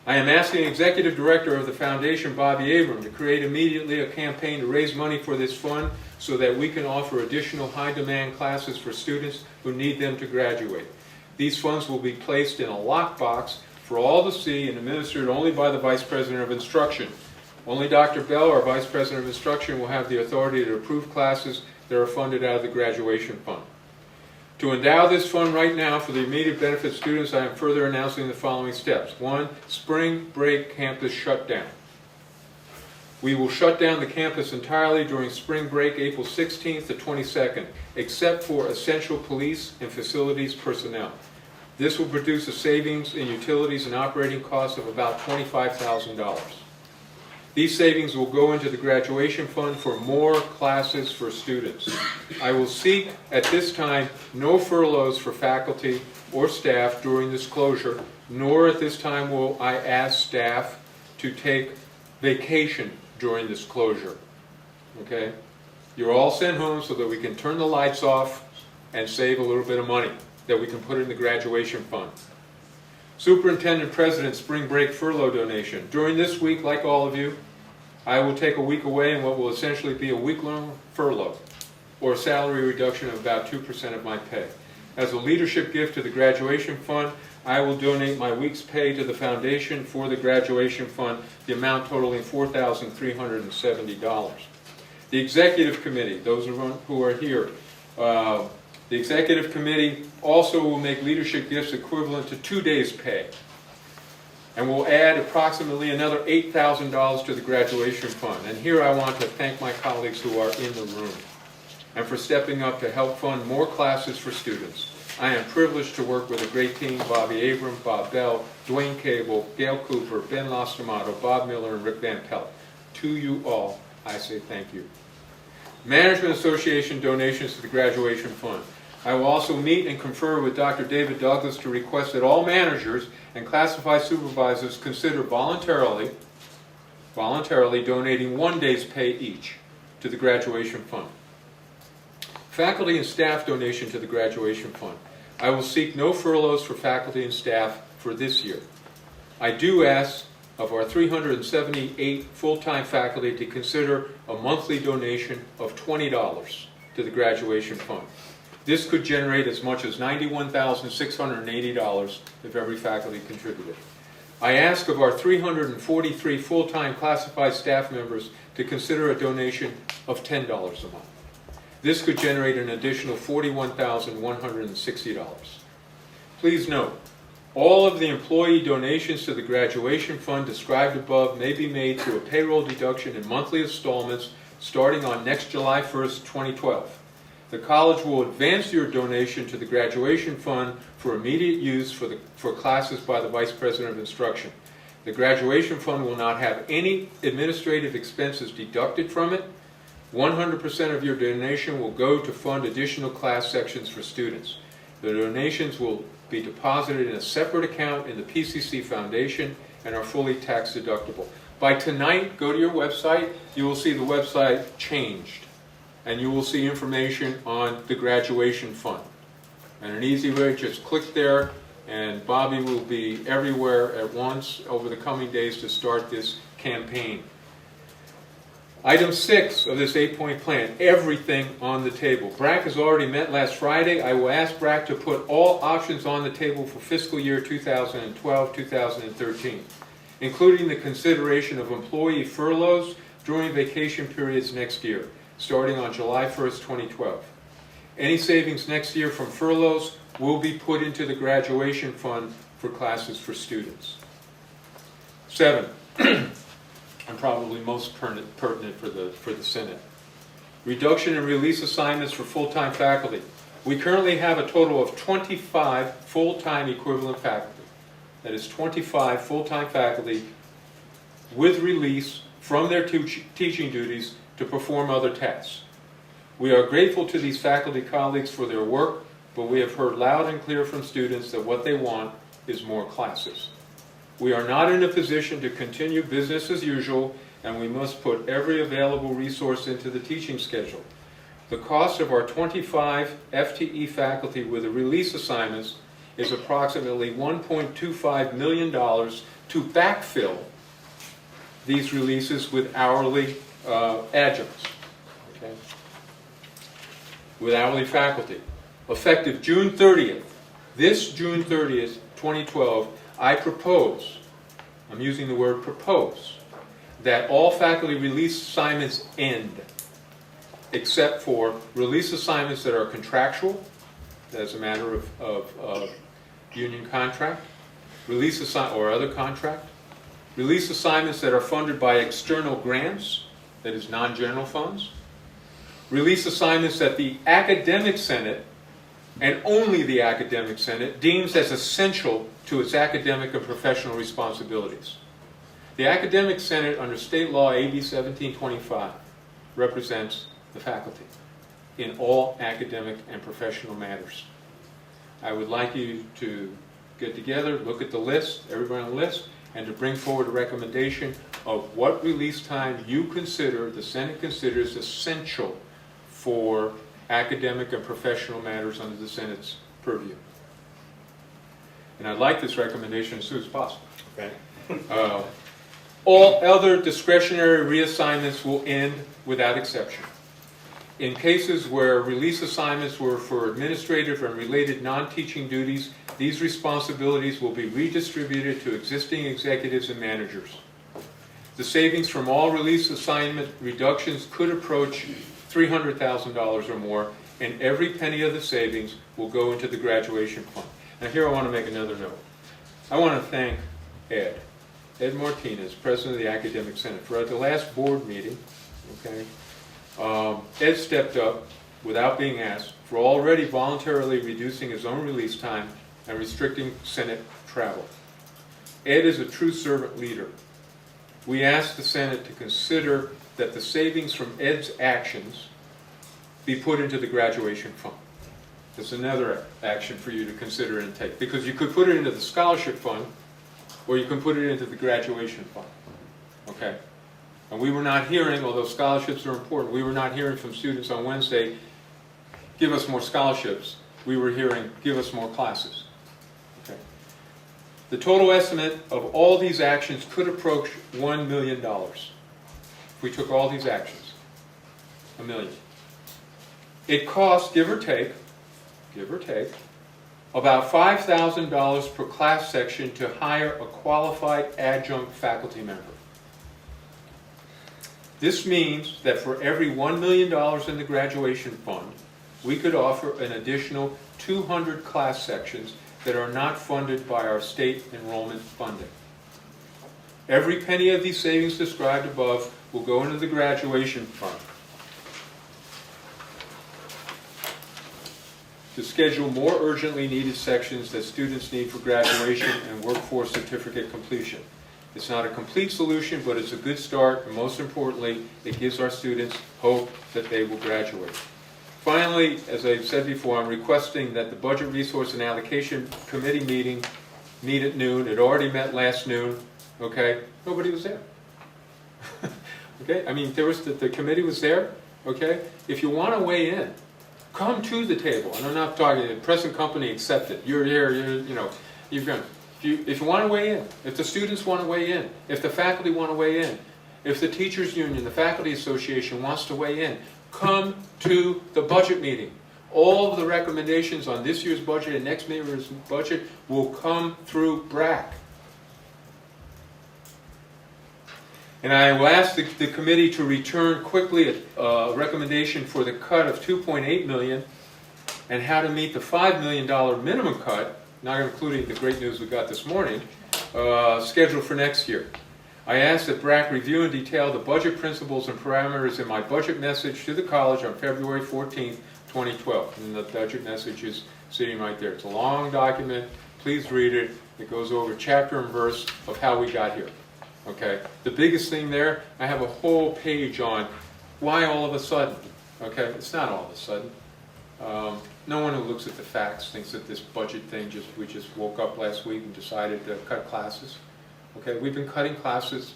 I am asking Executive Director of the Foundation, Bobby Abram, to create immediately a campaign to raise money for this fund so that we can offer additional high-demand classes for students who need them to graduate. These funds will be placed in a lockbox for all to see and administered only by the Vice President of Instruction. Only Dr. Bell, our Vice President of Instruction, will have the authority to approve classes that are funded out of the graduation fund. To endow this fund right now for the immediate benefit of students, I am further announcing the following steps. 1. Spring break campus shutdown. We will shut down the campus entirely during spring break, April 16th to 22nd, except for essential police and facilities personnel. This will produce a savings in utilities and operating costs of about $25,000. These savings will go into the graduation fund for more classes for students. I will seek, at this time, no furloughs for faculty or staff during this closure, nor at this time will I ask staff to take vacation during this closure. Okay? You're all sent home so that we can turn the lights off and save a little bit of money that we can put in the graduation fund. Superintendent President spring break furlough donation. During this week, like all of you, I will take a week away in what will essentially be a week-long furlough, or a salary reduction of about 2% of my pay. As a leadership gift to the graduation fund, I will donate my week's pay to the foundation for the graduation fund, the amount totaling $4,370. The executive committee, those who are here, the executive committee also will make leadership gifts equivalent to 2 days' pay, and will add approximately another $8,000 to the graduation fund. And here I want to thank my colleagues who are in the room and for stepping up to help fund more classes for students. I am privileged to work with a great team: Bobby Abram, Bob Bell, Dwayne Cable, Gail Cooper, Ben Lostramato, Bob Miller, and Rick Van Pelt. To you all, I say thank you. Management Association donations to the graduation fund. I will also meet and confer with Dr. David Douglas to request that all managers and classified supervisors consider voluntarily donating 1 day's pay each to the graduation fund. Faculty and staff donation to the graduation fund. I will seek no furloughs for faculty and staff for this year. I do ask of our 378 full-time faculty to consider a monthly donation of $20 to the graduation fund. This could generate as much as $91,680 if every faculty contributed. I ask of our 343 full-time classified staff members to consider a donation of $10 a month. This could generate an additional $41,160. Please note, all of the employee donations to the graduation fund described above may be made through a payroll deduction in monthly installments starting on next July 1st, 2012. The college will advance your donation to the graduation fund for immediate use for classes by the Vice President of Instruction. The graduation fund will not have any administrative expenses deducted from it. 100% of your donation will go to fund additional class sections for students. The donations will be deposited in a separate account in the PCC Foundation and are fully tax deductible. By tonight, go to your website. You will see the website changed, and you will see information on the graduation fund. And an easy way, just click there, and Bobby will be everywhere at once over the coming days to start this campaign. Item 6 of this 8-point plan, everything on the table. BRAC has already met last Friday. I will ask BRAC to put all options on the table for fiscal year 2012-2013, including the consideration of employee furloughs during vacation periods next year, starting on July 1st, 2012. Any savings next year from furloughs will be put into the graduation fund for classes for students. 7. And probably most pertinent for the Senate. Reduction and release assignments for full-time faculty. We currently have a total of 25 full-time equivalent faculty. That is 25 full-time faculty with release from their teaching duties to perform other tasks. We are grateful to these faculty colleagues for their work, but we have heard loud and clear from students that what they want is more classes. We are not in a position to continue business as usual, and we must put every available resource into the teaching schedule. The cost of our 25 FTE faculty with the release assignments is approximately $1.25 million to backfill these releases with hourly adjuncts, okay? With hourly faculty. Effective June 30th, this June 30th, 2012, I propose, I'm using the word propose, that all faculty release assignments end, except for release assignments that are contractual, as a matter of union contract, or other contract, release assignments that are funded by external grants, that is non-general funds, release assignments that the Academic Senate, and only the Academic Senate, deems as essential to its academic and professional responsibilities. The Academic Senate, under state law AB 1725, represents the faculty in all academic and professional matters. I would like you to get together, look at the list, everybody on the list, and to bring forward a recommendation of what release time you consider, the Senate considers essential for academic and professional matters under the Senate's purview. And I'd like this recommendation as soon as possible. Okay. All other discretionary reassignments will end without exception. In cases where release assignments were for administrative and related non-teaching duties, these responsibilities will be redistributed to existing executives and managers. The savings from all release assignment reductions could approach $300,000 or more, and every penny of the savings will go into the graduation fund. Now here I want to make another note. I want to thank Ed Martinez, President of the Academic Senate, for at the last board meeting, okay, Ed stepped up without being asked for already voluntarily reducing his own release time and restricting Senate travel. Ed is a true servant leader. We asked the Senate to consider that the savings from Ed's actions be put into the graduation fund. That's another action for you to consider and take, because you could put it into the scholarship fund, or you can put it into the graduation fund. Okay? And we were not hearing, although scholarships are important, we were not hearing from students on Wednesday, give us more scholarships. We were hearing, give us more classes. Okay? The total estimate of all these actions could approach $1 million. If we took all these actions, $1 million. It costs, give or take, give or take, about $5,000 per class section to hire a qualified adjunct faculty member. This means that for every $1 million in the graduation fund, we could offer an additional 200 class sections that are not funded by our state enrollment funding. Every penny of these savings described above will go into the graduation fund to schedule more urgently needed sections that students need for graduation and workforce certificate completion. It's not a complete solution, but it's a good start, and most importantly, it gives our students hope that they will graduate. Finally, as I said before, I'm requesting that the Budget Resource and Allocation Committee meet at noon. It already met last noon, okay? Nobody was there. Okay, I mean, the committee was there, okay? If you want to weigh in, come to the table. And I'm not talking, the present company accepted. You're here, you're going. If you want to weigh in, if the students want to weigh in, if the faculty want to weigh in, if the teachers union, the faculty association wants to weigh in, come to the budget meeting. All of the recommendations on this year's budget and next year's budget will come through BRAC. And I will ask the committee to return quickly a recommendation for the cut of $2.8 million and how to meet the $5 million minimum cut, not including the great news we got this morning, scheduled for next year. I ask that BRAC review and detail the budget principles and parameters in my budget message to the college on February 14th, 2012. And the budget message is sitting right there. It's a long document. Please read it. It goes over chapter and verse of how we got here. Okay, the biggest thing there, I have a whole page on why all of a sudden. Okay, it's not all of a sudden. No one who looks at the facts thinks that this budget thing, we just woke up last week and decided to cut classes. Okay, we've been cutting classes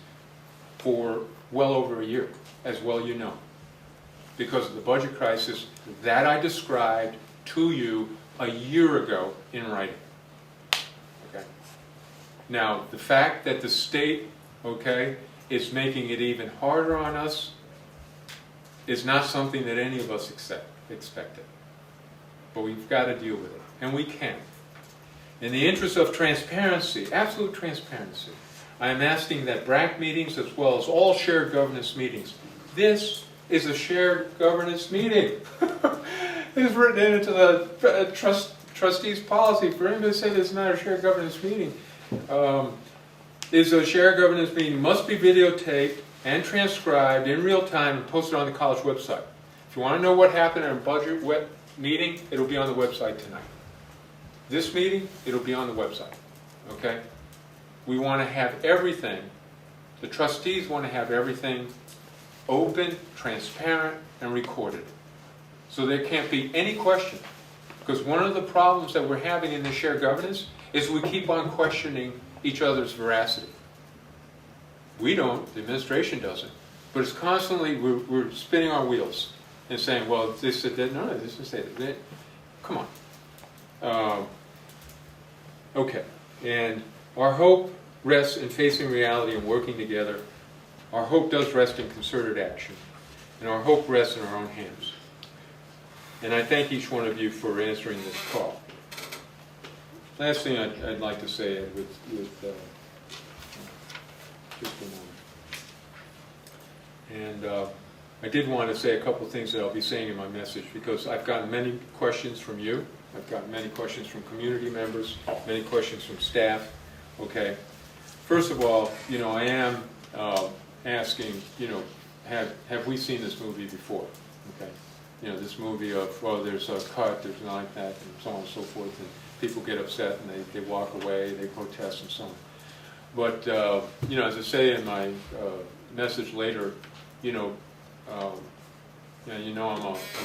for well over a year, as well you know, because of the budget crisis that I described to you a year ago in writing. Okay. Now, the fact that the state, okay, is making it even harder on us is not something that any of us expected. But we've got to deal with it, and we can. In the interest of transparency, absolute transparency, I am asking that BRAC meetings, as well as all shared governance meetings, this is a shared governance meeting. It's written into the trustees' policy. For anybody to say this is not a shared governance meeting, is a shared governance meeting must be videotaped and transcribed in real time and posted on the college website. If you want to know what happened in a budget meeting, it'll be on the website tonight. This meeting, it'll be on the website. Okay? We want to have everything, the trustees want to have everything open, transparent, and recorded. So there can't be any question. Because one of the problems that we're having in this shared governance is we keep on questioning each other's veracity. We don't, the administration doesn't, but it's constantly, we're spinning our wheels and saying, well, this said that, no, this is that. Come on. Okay, and our hope rests in facing reality and working together. Our hope does rest in concerted action, and our hope rests in our own hands. And I thank each one of you for answering this call. Last thing I'd like to say with just a moment. And I did want to say a couple of things that I'll be saying in my message, because I've gotten many questions from you. I've gotten many questions from community members, many questions from staff. Okay. First of all, I am asking, have we seen this movie before? Okay. This movie of, well, there's a cut, there's not like that, and so on and so forth, and people get upset and they walk away, they protest and so on. But, as I say in my message later, I'm a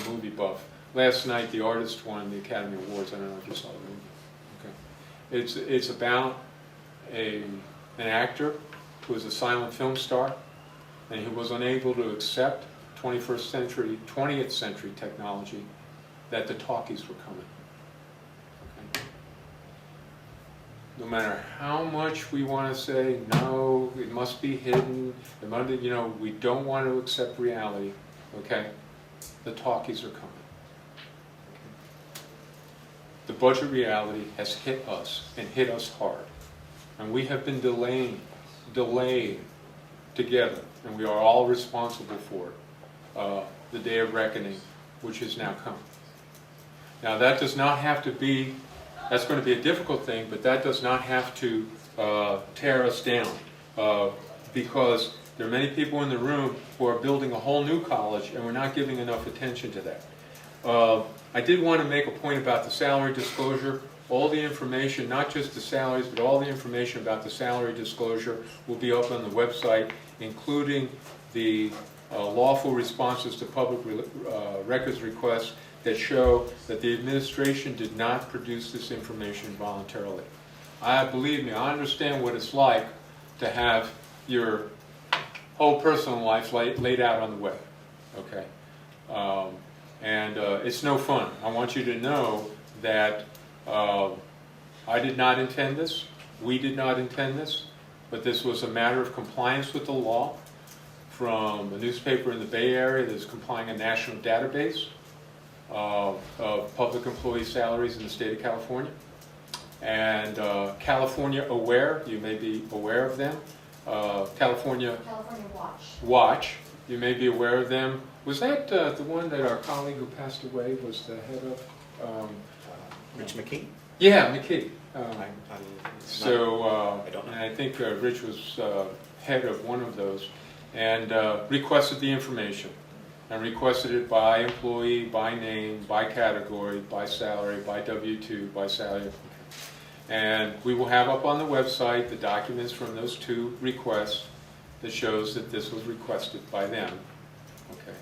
movie buff. Last night, The Artist won the Academy Awards. I don't know if you saw the movie. Okay, it's about an actor who was a silent film star, and he was unable to accept 20th century technology, that the talkies were coming. Okay. No matter how much we want to say no, it must be hidden. We don't want to accept reality. Okay, the talkies are coming. the budget reality has hit us and hit us hard. And we have been delayed together, and we are all responsible for it, the day of reckoning, which has now come. Now that does not have to be, that's going to be a difficult thing, but that does not have to tear us down, because there are many people in the room who are building a whole new college, and we're not giving enough attention to that. I did want to make a point about the salary disclosure. All the information, not just the salaries, but all the information about the salary disclosure will be up on the website, including the lawful responses to public records requests that show that the administration did not produce this information voluntarily. Believe me, I understand what it's like to have your whole personal life laid out on the web, okay? It's no fun. I want you to know that I did not intend this, we did not intend this, but this was a matter of compliance with the law from a newspaper in the Bay Area that's complying a national database of public employee salaries in the state of California. And California Aware, you may be aware of them. California Watch, you may be aware of them. Was that the one that our colleague who passed away was the head of? Rich McKee? Yeah, McKee. I don't know. And I think Rich was head of one of those, and requested the information, and requested it by employee, by name, by category, by salary, by W-2, by salary. And we will have up on the website the documents from those two requests that shows that this was requested by them. Okay.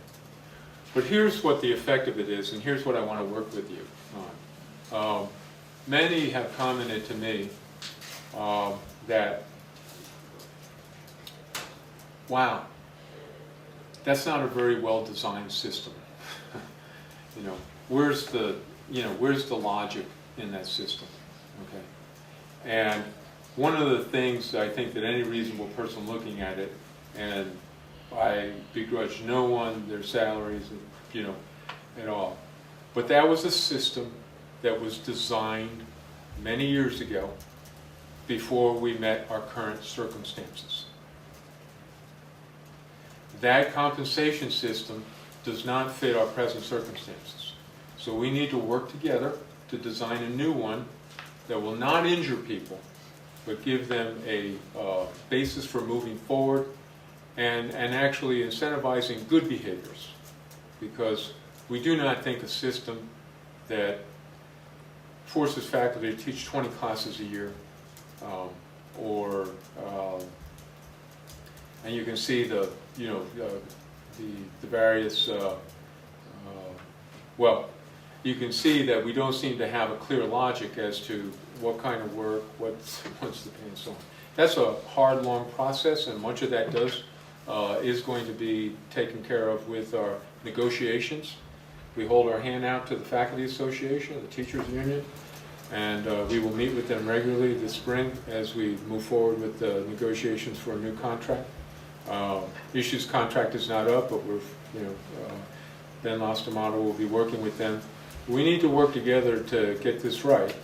But here's what the effect of it is, and here's what I want to work with you on. Many have commented to me that, wow, that's not a very well-designed system. Where's the logic in that system? Okay. And one of the things I think that any reasonable person looking at it, and I begrudge no one their salaries, at all, but that was a system that was designed many years ago before we met our current circumstances. That compensation system does not fit our present circumstances. So we need to work together to design a new one that will not injure people, but give them a basis for moving forward and actually incentivizing good behaviors. Because we do not think a system that forces faculty to teach 20 classes a year, and you can see the various, you can see that we don't seem to have a clear logic as to what kind of work, what's the pay, and so on. That's a hard, long process, and much of that is going to be taken care of with our negotiations. We hold our hand out to the Faculty Association, the Teachers Union, and we will meet with them regularly this spring as we move forward with the negotiations for a new contract. ISSUE's contract is not up, but Ben Lastimado will be working with them. We need to work together to get this right,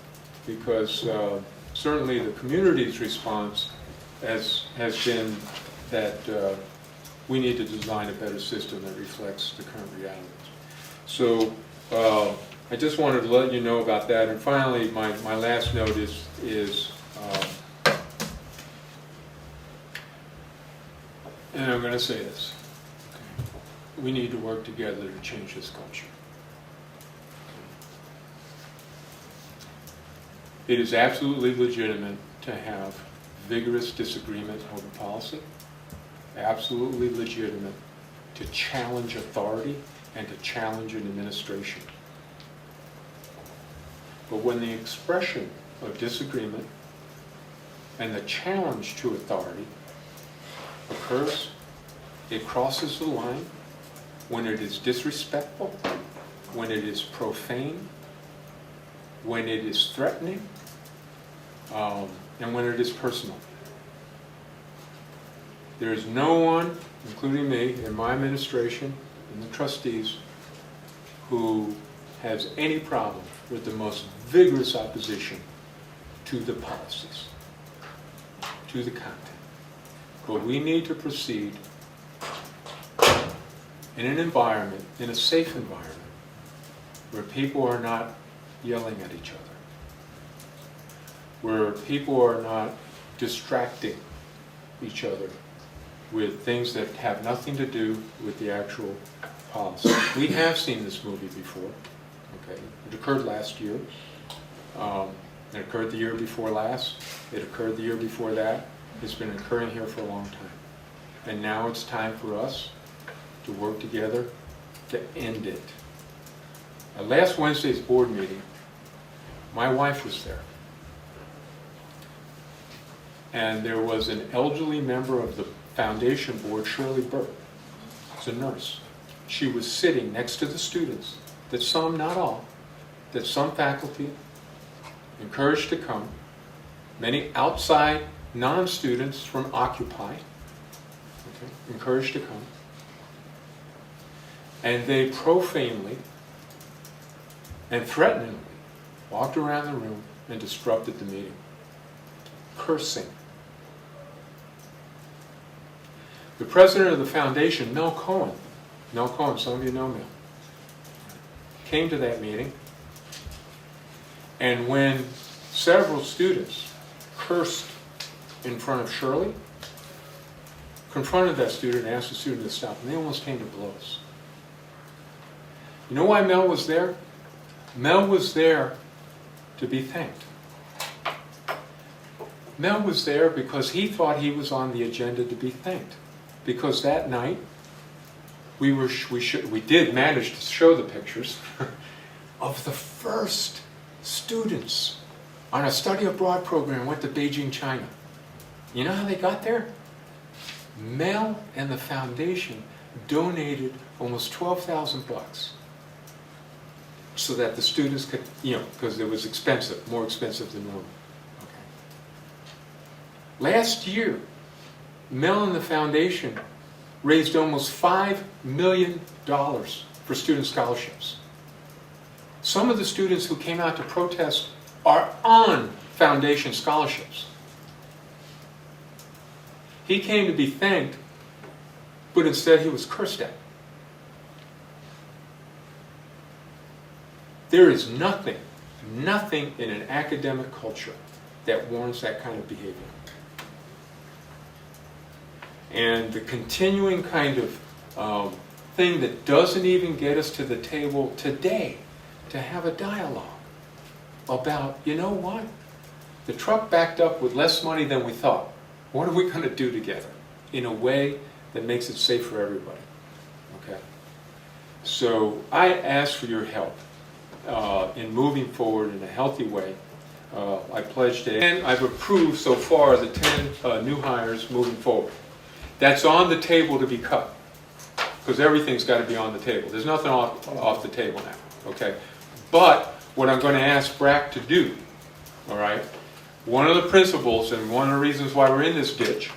because certainly the community's response has been that we need to design a better system that reflects the current realities. So I just wanted to let you know about that. And finally, my last note is and I'm going to say this, okay. We need to work together to change this culture. It is absolutely legitimate to have vigorous disagreement over policy, absolutely legitimate to challenge authority and to challenge an administration. But when the expression of disagreement and the challenge to authority occurs, it crosses the line when it is disrespectful, when it is profane, when it is threatening, and when it is personal. There is no one, including me, in my administration, and the trustees, who has any problem with the most vigorous opposition to the policies, to the content. But we need to proceed in an environment, in a safe environment, where people are not yelling at each other, where people are not distracting each other with things that have nothing to do with the actual policy. We have seen this movie before. Okay, it occurred last year. It occurred the year before last. It occurred the year before that. It's been occurring here for a long time. And now it's time for us to work together to end it. At last Wednesday's board meeting, my wife was there. And there was an elderly member of the foundation board, Shirley Burke. She's a nurse. She was sitting next to the students, that some, not all, that some faculty encouraged to come, many outside non-students from Occupy, okay, encouraged to come, and they profanely and threateningly walked around the room and disrupted the meeting, cursing. The president of the foundation, Mel Cohen, some of you know Mel, came to that meeting, and when several students cursed in front of Shirley, confronted that student and asked the student to stop, and they almost came to blows. You know why Mel was there? Mel was there to be thanked. Mel was there because he thought he was on the agenda to be thanked. Because that night, we did manage to show the pictures of the first students on a study abroad program went to Beijing, China. You know how they got there? Mel and the foundation donated almost $12,000 so that the students could, because it was expensive, more expensive than normal. Okay. Last year, Mel and the foundation raised almost $5 million for student scholarships. Some of the students who came out to protest are on foundation scholarships. He came to be thanked, but instead he was cursed at. There is nothing in an academic culture that warrants that kind of behavior. And the continuing kind of thing that doesn't even get us to the table today to have a dialogue about, you know what? The truck backed up with less money than we thought. What are we going to do together in a way that makes it safe for everybody? Okay. So I ask for your help in moving forward in a healthy way. I pledge to, and I've approved so far the 10 new hires moving forward. That's on the table to be cut, because everything's got to be on the table. There's nothing off the table now, okay? But what I'm going to ask BRAC to do, all right, one of the principles and one of the reasons why we're in this ditch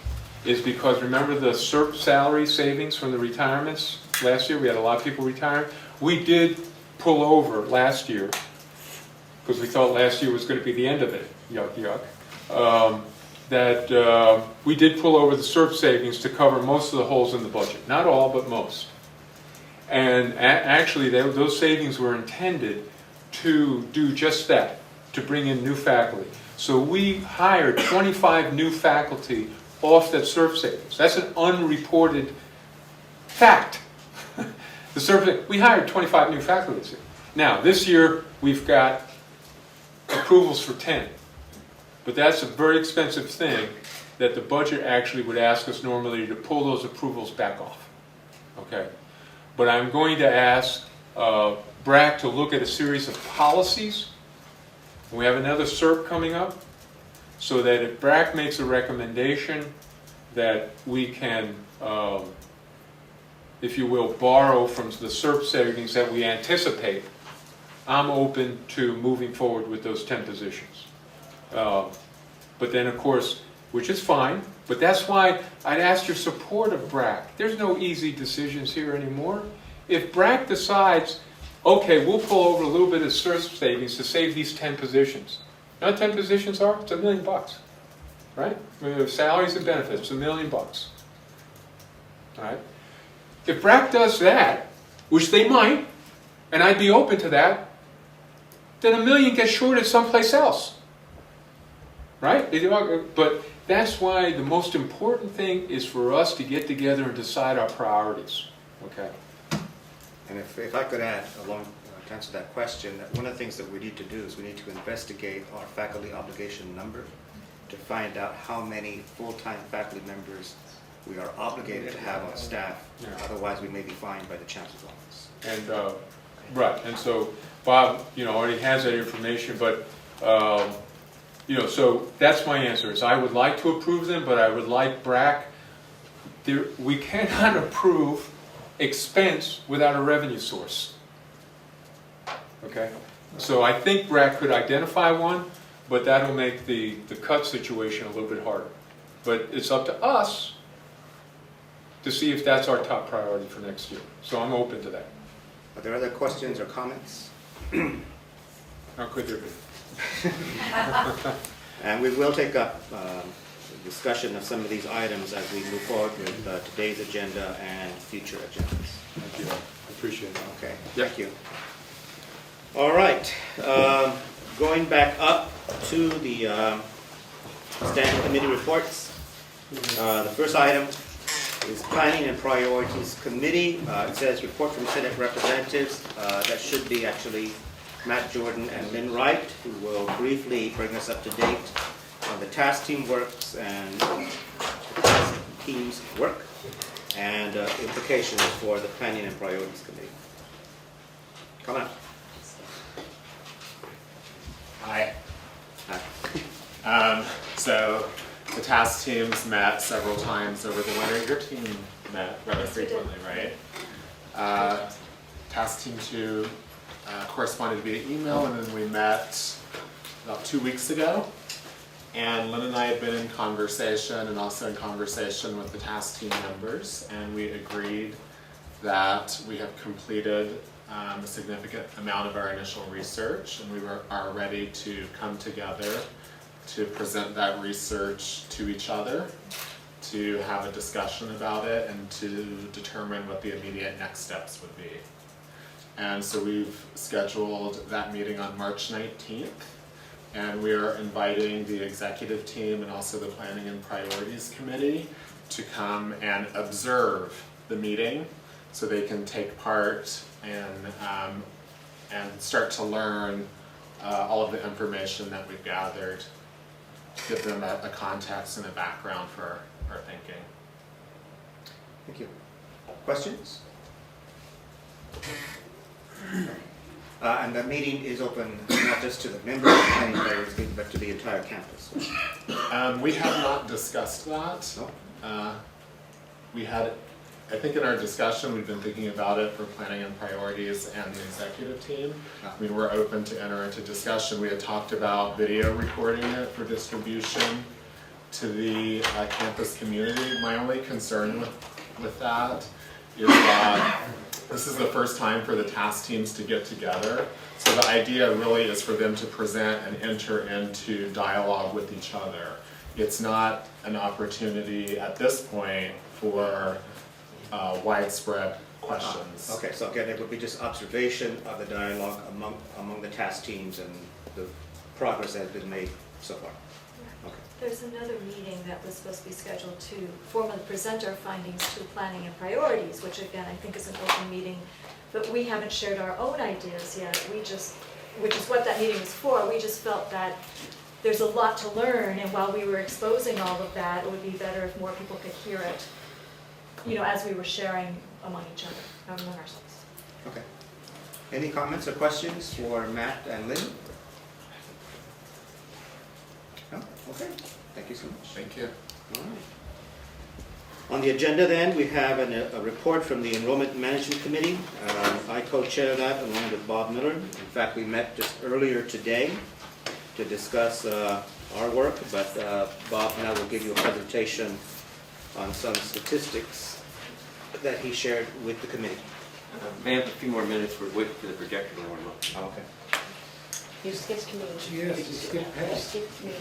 is because, remember the CERP salary savings from the retirements last year? We had a lot of people retiring. We did pull over last year, because we thought last year was going to be the end of it. Yuck, yuck. We did pull over the CERP savings to cover most of the holes in the budget. Not all, but most. And actually, those savings were intended to do just that, to bring in new faculty. So we hired 25 new faculty off that CERP savings. That's an unreported fact. The CERP, we hired 25 new faculty this year. Now, this year, we've got approvals for 10. But that's a very expensive thing that the budget actually would ask us normally to pull those approvals back off. Okay? But I'm going to ask BRAC to look at a series of policies. We have another CERP coming up, so that if BRAC makes a recommendation that we can, if you will, borrow from the CERP savings that we anticipate, I'm open to moving forward with those 10 positions. But then, of course, which is fine, but that's why I'd ask your support of BRAC. There's no easy decisions here anymore. If BRAC decides okay, we'll pull over a little bit of search savings to save these 10 positions. You know what 10 positions are? It's $1 million, right? Salaries and benefits, it's $1 million. All right? If BRAC does that, which they might, and I'd be open to that, then $1 million gets shorted someplace else. Right? But that's why the most important thing is for us to get together and decide our priorities. Okay? And if I could add along to answer that question, that one of the things that we need to do is we need to investigate our faculty obligation number to find out how many full-time faculty members we are obligated to have on staff. Yeah. Otherwise, we may be fined by the chancellor's office. And right, and so Bob, already has that information, but so that's my answer. Is I would like to approve them, but I would like BRAC. We cannot approve expense without a revenue source. Okay, so I think BRAC could identify one, but that'll make the cut situation a little bit harder. But it's up to us to see if that's our top priority for next year. So I'm open to that. Are there other questions or comments? How could there be? And we will take up discussion of some of these items as we move forward with today's agenda and future agendas. Thank you. I appreciate it. Okay, Yep. thank you. All right, going back up to the standing committee reports. The first item is Planning and Priorities Committee. It says report from Senate representatives. That should be actually Matt Jordan and Lynn Wright, who will briefly bring us up to date on the task team works and task team's work and implications for the Planning and Priorities Committee. Come on. Hi. Hi. So the task teams met several times over the winter. Your team met rather frequently, right? Task team 2 corresponded via email, and then we met about 2 weeks ago. And Lynn and I had been in conversation and also in conversation with the task team members, and we agreed that we have completed a significant amount of our initial research, and we are ready to come together to present that research to each other, to have a discussion about it, and to determine what the immediate next steps would be. And so we've scheduled that meeting on March 19th, and we are inviting the executive team and also the Planning and Priorities Committee to come and observe the meeting so they can take part and start to learn all of the information that we've gathered, give them a context and a background for our thinking. Thank you. Questions? And the meeting is open not just to the members of the Planning and Priorities Committee, but to the entire campus. We have not discussed that. No? We had, I think in our discussion, we've been thinking about it for Planning and Priorities and the executive team. I mean, we're open to enter into discussion. We had talked about video recording it for distribution to the campus community. My only concern with that is that this is the first time for the task teams to get together. So the idea really is for them to present and enter into dialogue with each other. It's not an opportunity at this point for widespread questions. Okay, so again, it would be just observation of the dialogue among the task teams and the progress that has been made so far. Okay. There's another meeting that was supposed to be scheduled to formally present our findings to Planning and Priorities, which again, I think is an open meeting, but we haven't shared our own ideas yet. Which is what that meeting was for. We just felt that there's a lot to learn, and while we were exposing all of that, it would be better if more people could hear it, as we were sharing among each other, among ourselves. Okay. Any comments or questions for Matt and Lynn? No? Okay. Thank you so much. Thank you. All right. On the agenda then, we have a report from the Enrollment Management Committee. I co-chair that along with Bob Miller. In fact, we met just earlier today to discuss our work, but Bob now will give you a presentation on some statistics that he shared with the committee. May have a few more minutes, we're waiting for the projector to warm up. Oh, okay. You skipped me. Yes, you skipped You past. skipped me.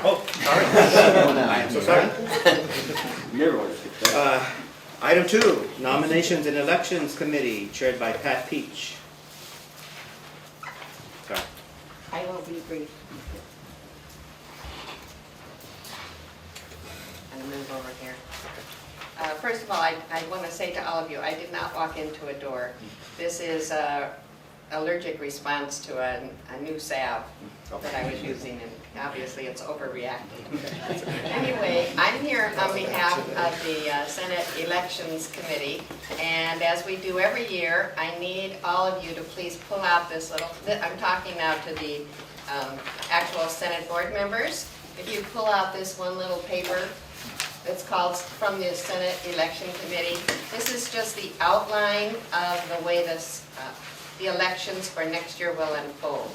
Oh, sorry. I am so sorry. Never want to skip that. Item 2, Nominations and Elections Committee, chaired by Pat Peach. Sorry. I will be brief. And move over here. First of all, I want to say to all of you, I did not walk into a door. This is an allergic response to a new salve that I was using, and obviously it's overreacting. Anyway, I'm here on behalf of the Senate Elections Committee, and as we do every year, I need all of you to please pull out this little, I'm talking now to the actual Senate board members. If you pull out this one little paper, it's called from the Senate Election Committee. This is just the outline of the way the elections for next year will unfold.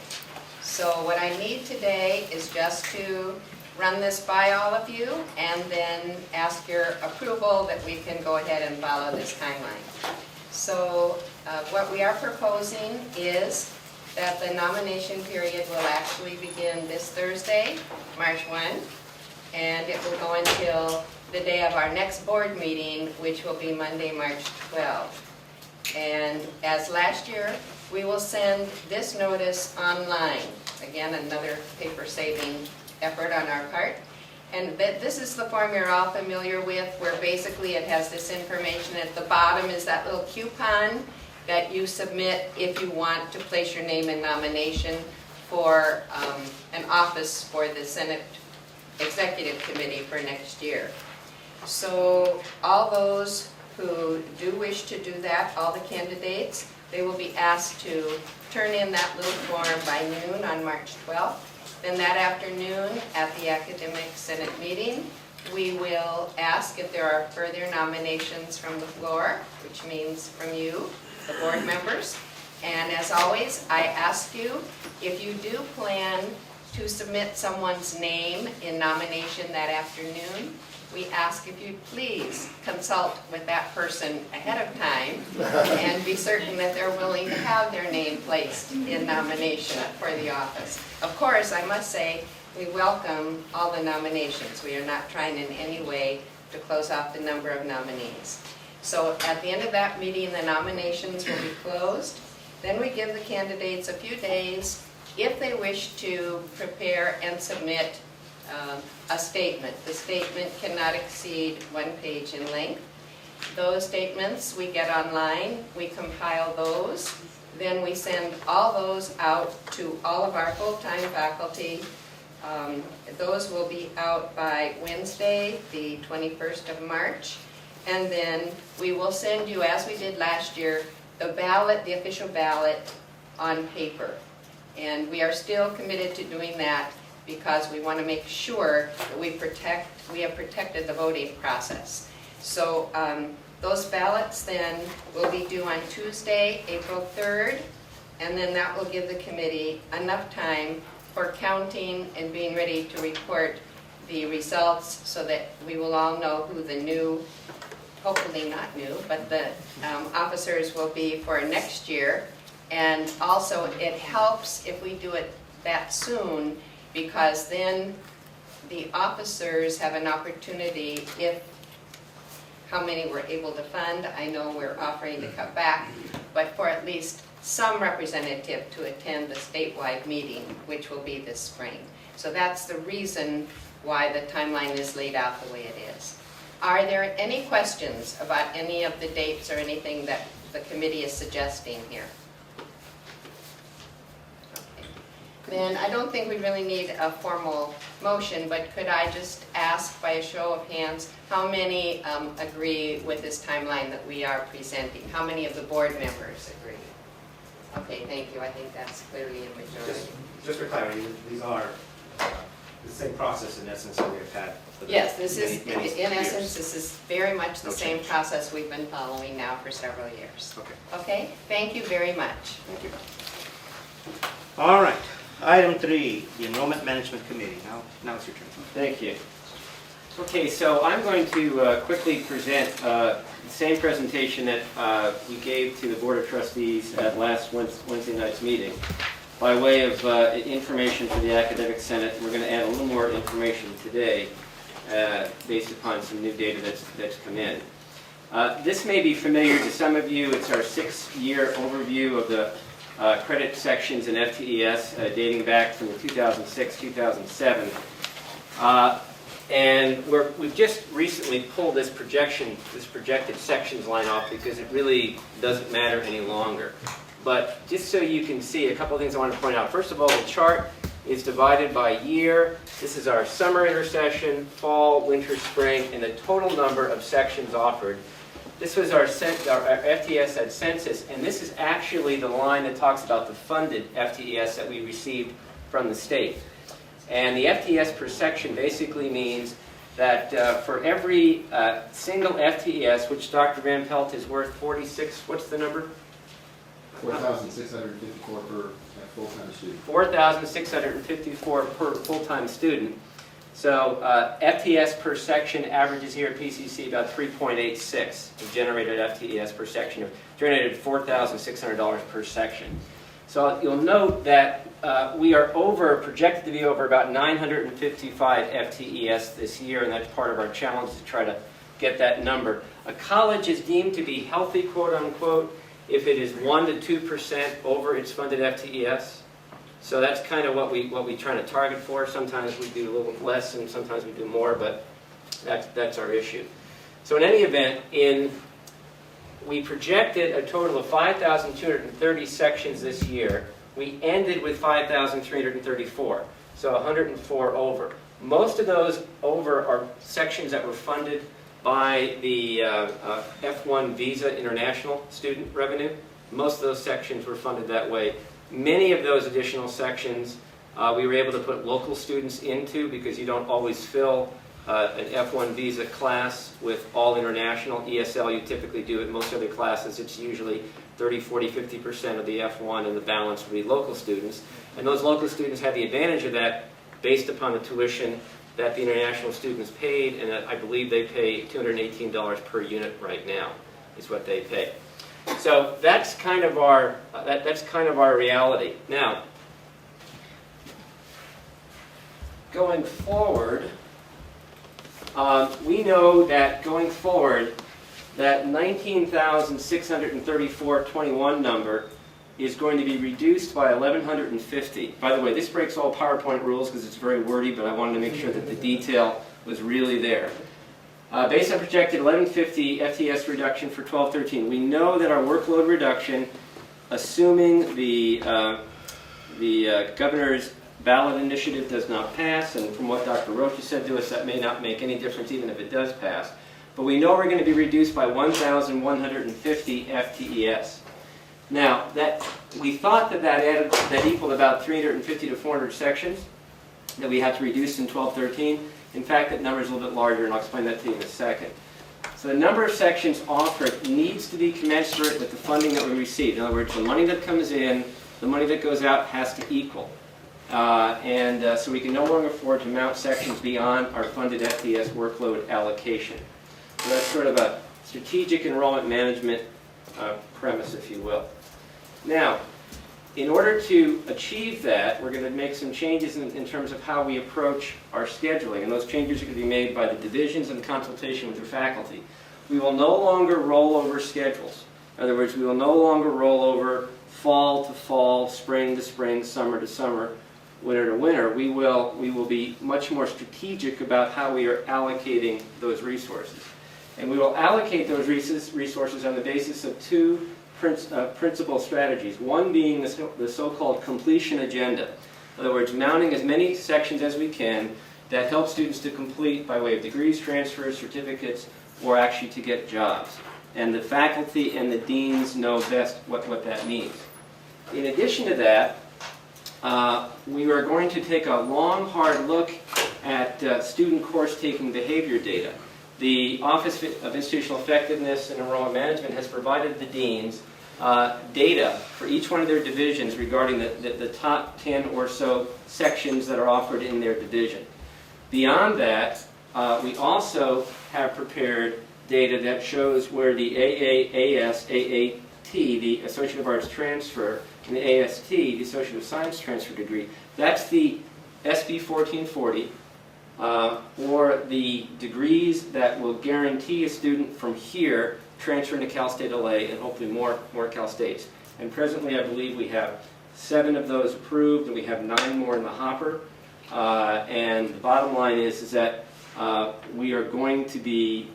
So what I need today is just to run this by all of you and then ask your approval that we can go ahead and follow this timeline. So what we are proposing is that the nomination period will actually begin this Thursday, March 1, and it will go until the day of our next board meeting, which will be Monday, March 12. And as last year, we will send this notice online. Again, another paper-saving effort on our part. And this is the form you're all familiar with, where basically it has this information. At the bottom is that little coupon that you submit if you want to place your name in nomination for an office for the Senate Executive Committee for next year. So all those who do wish to do that, all the candidates, they will be asked to turn in that little form by noon on March 12th. Then that afternoon at the Academic Senate meeting, we will ask if there are further nominations from the floor, which means from you, the board members. And as always, I ask you, if you do plan to submit someone's name in nomination that afternoon, we ask if you please consult with that person ahead of time and be certain that they're willing to have their name placed in nomination for the office. Of course, I must say, we welcome all the nominations. We are not trying in any way to close off the number of nominees. So at the end of that meeting, the nominations will be closed. Then we give the candidates a few days if they wish to prepare and submit a statement. The statement cannot exceed 1 page in length. Those statements we get online, we compile those, then we send all those out to all of our full-time faculty. Those will be out by Wednesday, the 21st of March, and then we will send you, as we did last year, the ballot, the official ballot on paper. And we are still committed to doing that because we want to make sure that we have protected the voting process. So those ballots then will be due on Tuesday, April 3rd, and then that will give the committee enough time for counting and being ready to report the results so that we will all know who the new, hopefully not new, but the officers will be for next year. And also it helps if we do it that soon, because then the officers have an opportunity, if how many we're able to fund, I know we're offering to cut back, but for at least some representative to attend the statewide meeting, which will be this spring. So that's the reason why the timeline is laid out the way it is. Are there any questions about any of the dates or anything that the committee is suggesting here? Then I don't think we really need a formal motion, but could I just ask by a show of hands, how many agree with this timeline that we are presenting? How many of the board members agree? Okay, thank you. I think that's clearly a majority. Just for clarity, these are the same process in essence that we've had for the Yes, this is, many in years. essence, this is very much the No same change. process we've been following now for several years. Okay. Okay, thank you very much. Thank you. All right. Item 3, the Enrollment Management Committee. Now it's your turn. Thank you. Okay, so I'm going to quickly present the same presentation that we gave to the Board of Trustees at last Wednesday night's meeting. By way of information for the Academic Senate, we're going to add a little more information today based upon some new data that's come in. This may be familiar to some of you. It's our 6-year overview of the credit sections in FTES dating back from 2006-2007. And we've just recently pulled this projected sections line off because it really doesn't matter any longer. But just so you can see a couple of things I want to point out. First of all, the chart is divided by year. This is our summer intersession, fall, winter, spring, and the total number of sections offered. This was our FTES at census, and this is actually the line that talks about the funded FTES that we received from the state. And the FTES per section basically means that for every single FTES, which Dr. Van Pelt is worth 46, what's the number? 4,654 per full-time student. 4,654 per full-time student. So FTES per section averages here at PCC about 3.86. We generated FTES per section, generated $4,600 per section. So you'll note that we are projected to be over about 955 FTES this year, and that's part of our challenge to try to get that number. A college is deemed to be healthy, quote unquote, if it is 1% to 2% over its funded FTES. So that's kind of what we try to target for. Sometimes we do a little less and sometimes we do more, but that's our issue. So in any event, we projected a total of 5,230 sections this year. We ended with 5,334, so 104 over. Most of those over are sections that were funded by the F1 Visa International student revenue. Most of those sections were funded that way. Many of those additional sections we were able to put local students into because you don't always fill an F1 Visa class with all international. ESL you typically do it. Most other classes it's usually 30, 40, 50% of the F1 and the balance would be local students. And those local students have the advantage of that based upon the tuition that the international students paid, and I believe they pay $218 per unit right now is what they pay. So that's kind of our reality. Now, going forward, we know that going forward, that 19,634.21 number is going to be reduced by 1,150. By the way, this breaks all PowerPoint rules because it's very wordy, but I wanted to make sure that the detail was really there. Based on projected 1,150 FTES reduction for 12-13, we know that our workload reduction, assuming the governor's ballot initiative does not pass, and from what Dr. Rocha said to us, that may not make any difference even if it does pass. But we know we're going to be reduced by 1,150 FTES. Now, we thought that equaled about 350 to 400 sections that we had to reduce in 12-13. In fact, that number is a little bit larger, and I'll explain that to you in a second. So the number of sections offered needs to be commensurate with the funding that we receive. In other words, the money that comes in, the money that goes out has to equal. So we can no longer afford to mount sections beyond our funded FTES workload allocation. So that's sort of a strategic enrollment management premise, if you will. Now, in order to achieve that, we're going to make some changes in terms of how we approach our scheduling, and those changes are going to be made by the divisions in consultation with their faculty. We will no longer roll over schedules. In other words, we will no longer roll over fall to fall, spring to spring, summer to summer, winter to winter. We will be much more strategic about how we are allocating those resources. And we will allocate those resources on the basis of two principal strategies. One being the so-called completion agenda. In other words, mounting as many sections as we can that help students to complete by way of degrees, transfers, certificates, or actually to get jobs. And the faculty and the deans know best what that means. In addition to that, we are going to take a long, hard look at student course-taking behavior data. The Office of Institutional Effectiveness and Enrollment Management has provided the deans data for each one of their divisions regarding the top 10 or so sections that are offered in their division. Beyond that, we also have prepared data that shows where the AAAS, AAT, the Associate of Arts Transfer, and the AST, the Associate of Science Transfer degree, that's the SB 1440, or the degrees that will guarantee a student from here transferring to Cal State LA and hopefully more Cal States. And presently I believe we have 7 of those approved and we have 9 more in the hopper. And the bottom line is that we are going to be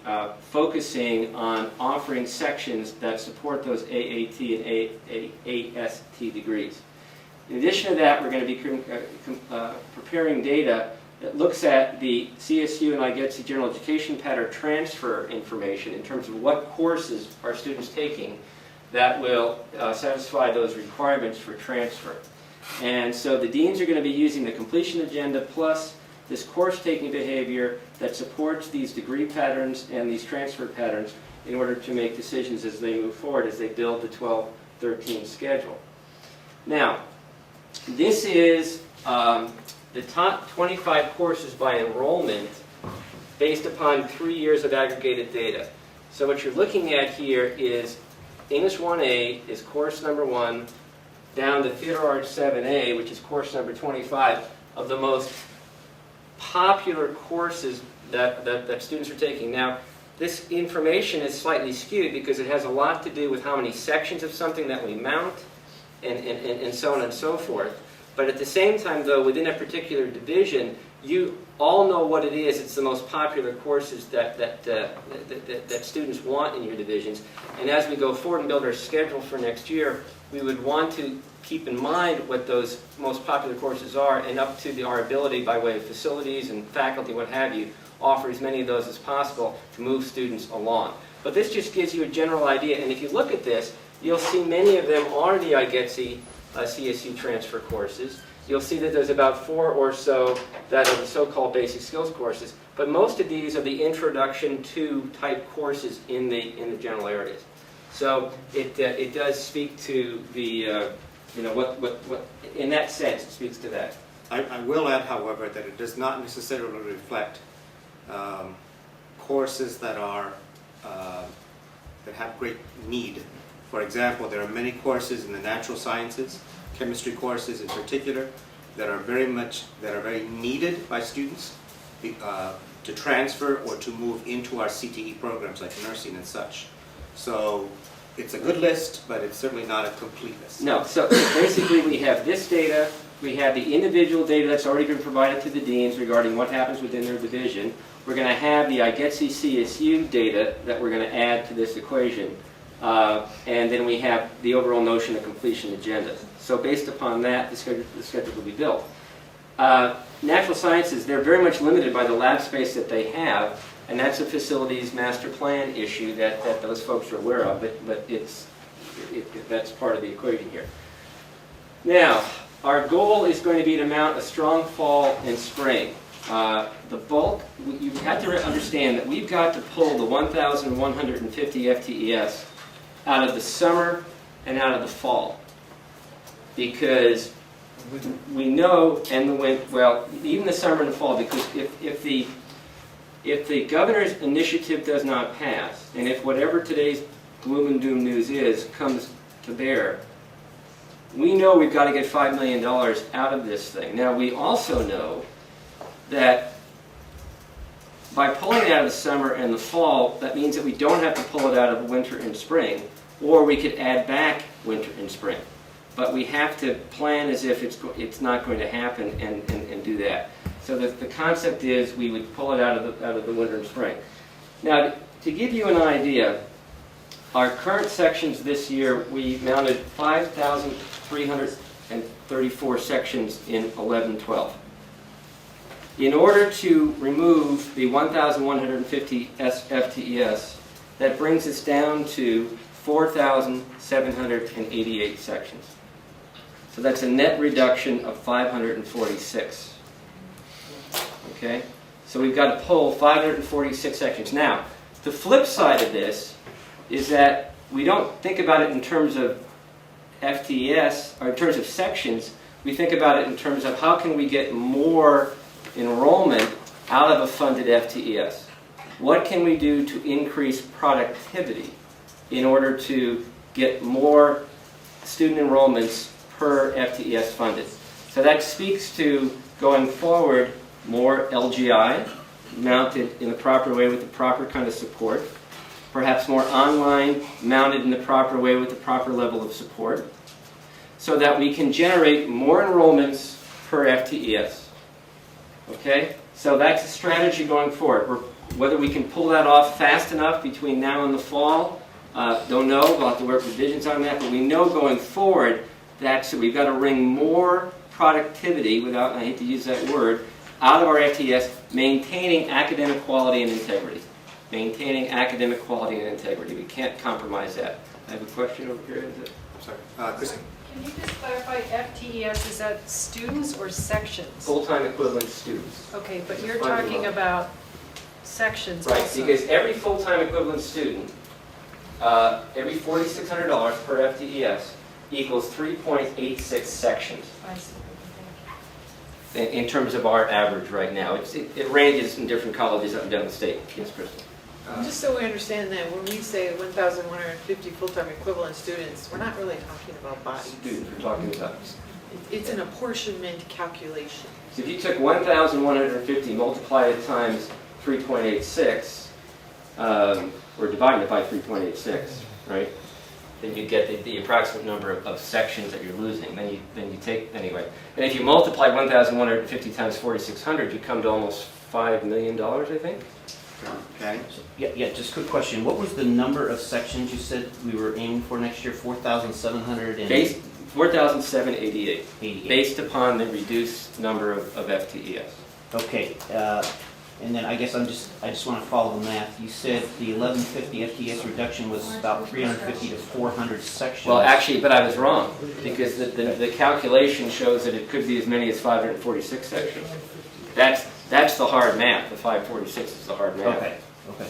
focusing on offering sections that support those AAT and AST degrees. In addition to that, we're going to be preparing data that looks at the CSU and IGETC general education pattern transfer information in terms of what courses are students taking that will satisfy those requirements for transfer. And so the deans are going to be using the completion agenda plus this course-taking behavior that supports these degree patterns and these transfer patterns in order to make decisions as they move forward, as they build the 12-13 schedule. Now, this is the top 25 courses by enrollment based upon 3 years of aggregated data. So what you're looking at here is English 1A is course number 1, down to Theater Arts 7A, which is course number 25, of the most popular courses that students are taking. Now, this information is slightly skewed because it has a lot to do with how many sections of something that we mount and so on and so forth. But at the same time, though, within a particular division, you all know what it is. It's the most popular courses that students want in your divisions. And as we go forward and build our schedule for next year, we would want to keep in mind what those most popular courses are, and up to our ability by way of facilities and faculty, what have you, offer as many of those as possible to move students along. But this just gives you a general idea, and if you look at this, you'll see many of them are the IGETC CSU transfer courses. You'll see that there's about 4 or so that are the so-called basic skills courses, but most of these are the introduction to type courses in the general areas. So it does speak to the what in that sense it speaks to that. I will add, however, that it does not necessarily reflect courses that are that have great need. For example, there are many courses in the natural sciences, chemistry courses in particular, that are very needed by students to transfer or to move into our CTE programs like nursing and such. So it's a good list, but it's certainly not a complete list. No, so basically we have this data, we have the individual data that's already been provided to the deans regarding what happens within their division. We're going to have the IGETC CSU data that we're going to add to this equation. And then we have the overall notion of completion agenda. So based upon that, the schedule will be built. Natural sciences, they're very much limited by the lab space that they have, and that's a facilities master plan issue that those folks are aware of, but that's part of the equation here. Now, our goal is going to be to mount a strong fall and spring. The bulk, you have to understand that we've got to pull the 1,150 FTES out of the summer and out of the fall, because we know, and even the summer and the fall, because if the governor's initiative does not pass, and if whatever today's gloom and doom news is comes to bear, we know we've got to get $5 million out of this thing. Now, we also know that by pulling it out of the summer and the fall, that means that we don't have to pull it out of winter and spring, or we could add back winter and spring. But we have to plan as if it's not going to happen and do that. So the concept is we would pull it out of the winter and spring. Now, to give you an idea, our current sections this year, we mounted 5,334 sections in 11-12. In order to remove the 1,150 FTES, that brings us down to 4,788 sections. So that's a net reduction of 546. Okay? So we've got to pull 546 sections. Now, the flip side of this is that we don't think about it in terms of FTES, or in terms of sections. We think about it in terms of how can we get more enrollment out of a funded FTES? What can we do to increase productivity in order to get more student enrollments per FTES funded? So that speaks to, going forward, more LGI mounted in the proper way with the proper kind of support, perhaps more online mounted in the proper way with the proper level of support, so that we can generate more enrollments per FTES. Okay? So that's a strategy going forward. Whether we can pull that off fast enough between now and the fall, don't know. We'll have to work with Visions on that. But we know going forward that we've got to wring more productivity, without, I hate to use that word, out of our FTES, maintaining academic quality and integrity. Maintaining academic quality and integrity. We can't compromise that. I have a question over here. Sorry. Christine. Can you just clarify, FTES, is that students or sections? Full-time equivalent students. Okay, but you're talking about sections Right, also. because every full-time equivalent student, every $4,600 per FTES equals 3.86 sections. I see. In terms of our average right now. It ranges in different colleges up and down the state. Yes, Crystal? Just so we understand that, when we say 1,150 full-time equivalent students, we're not really talking about bodies. Students we're talking about. It's an apportionment calculation. So if you took 1,150, multiplied it times 3.86, or divided it by 3.86, right? Then you get the approximate number of sections that you're losing. Then you take, anyway. And if you multiply 1,150 times 4,600, you come to almost $5 million, I think. Okay. Yeah, just a quick question. What was the number of sections you said we were aiming for next year? 4,700 and... 4,788. Based upon the reduced number of FTES. Okay, and then I guess I just want to follow the math. You said the 1,150 FTES reduction was about 350 to 400 sections. Well, actually, but I was wrong, because the calculation shows that it could be as many as 546 sections. That's the hard math. The 546 is the hard math. Okay.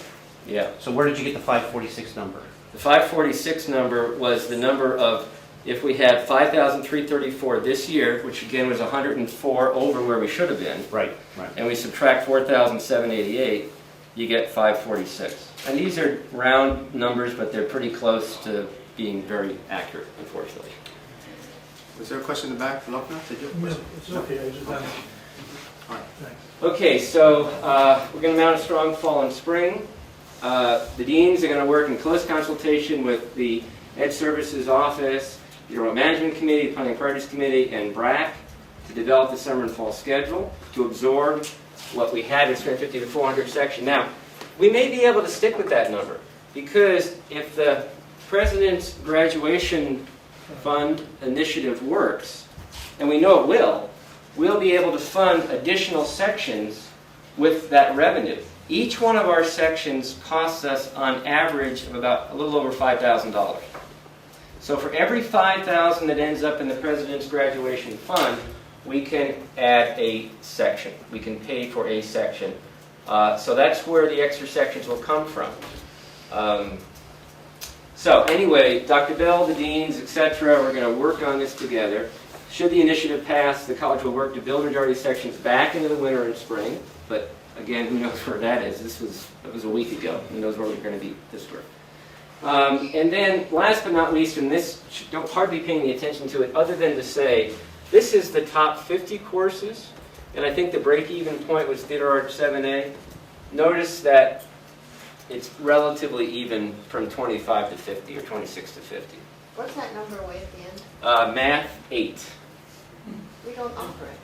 Yeah. So where did you get the 546 number? The 546 number was the number of, if we had 5,334 this year, which again was 104 over where we should have been. Right. And we subtract 4,788, you get 546. And these are round numbers, but they're pretty close to being very accurate, unfortunately. Was there a question in the back? Lochner, did you have a question? It's okay. I just Okay. All right. Thanks. Okay, so we're going to mount a strong fall and spring. The deans are going to work in close consultation with the Ed Services Office, the Enrollment Management Committee, the Planning Priorities Committee, and BRAC to develop the summer and fall schedule to absorb what we had in 350 to 400 section. Now, we may be able to stick with that number, because if the President's Graduation Fund initiative works, and we know it will, we'll be able to fund additional sections with that revenue. Each one of our sections costs us on average of about a little over $5,000. So for every $5,000 that ends up in the President's Graduation Fund, we can add a section. We can pay for a section. So that's where the extra sections will come from. So anyway, Dr. Bell, the deans, etc., we're going to work on this together. Should the initiative pass, the college will work to build majority sections back into the winter and spring. But again, who knows where that is? That was a week ago. Who knows where we're going to be this year? And then, last but not least, and this don't hardly pay any attention to it, other than to say, this is the top 50 courses, and I think the break-even point was Theater Arts 7A. Notice that it's relatively even from 25 to 50 or 26 to 50. What's that number way at the end? Math, 8. We don't offer it.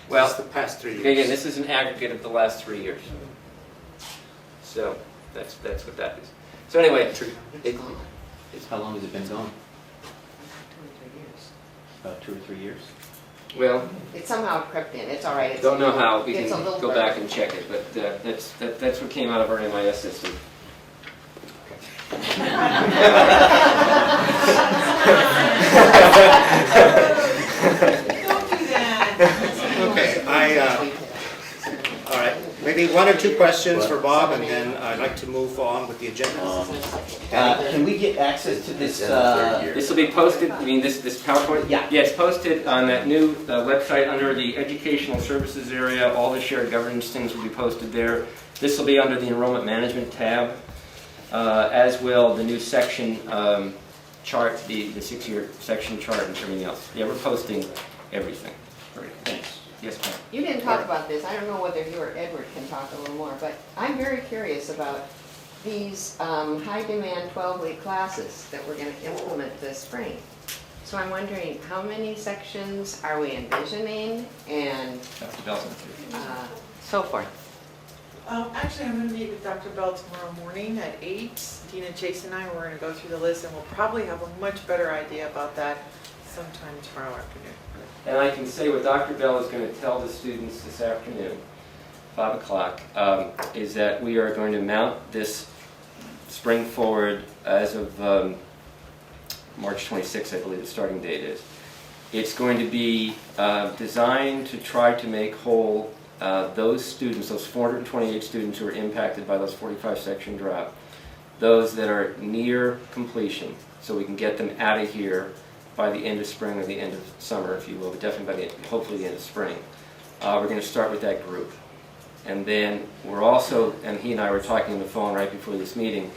Well, the past 3 years. Again, this is an aggregate of the last 3 years. So that's what that is. So anyway, How long has it been going? 2 or 3 years. Well, It somehow crept in. It's all right. It's don't know how we it's can a little go further. back and check it, but that's what came out of our MIS system. Okay, all right. Maybe one or two questions for Bob, and then I'd like to move on with the agenda. Can we get access to this? This will be posted, I mean, this PowerPoint? Yeah. Yeah, it's posted on that new website under the Educational Services area. All the shared governance things will be posted there. This will be under the Enrollment Management tab, as will the new section chart, the 6-year section chart and everything else. Yeah, we're posting everything. Great, thanks. Yes, ma'am. You didn't talk about this, I don't know whether you or Edward can talk a little more, but I'm very curious about these high-demand 12-week classes that we're going to implement this spring. So I'm wondering, how many sections are we envisioning, and so forth? Actually, I'm going to meet with Dr. Bell tomorrow morning at 8. Dina, Chase, and I, we're going to go through the list, and we'll probably have a much better idea about that sometime tomorrow afternoon. And I can say what Dr. Bell is going to tell the students this afternoon, 5 o'clock, is that we are going to mount this Spring Forward as of March 26th, I believe the starting date is. It's going to be designed to try to make whole those students, those 428 students who are impacted by those 45 section drop, those that are near completion, so we can get them out of here by the end of spring or the end of summer, if you will, but definitely by the hopefully the end of spring. We're going to start with that group. And then we're also, and he and I were talking on the phone right before this meeting,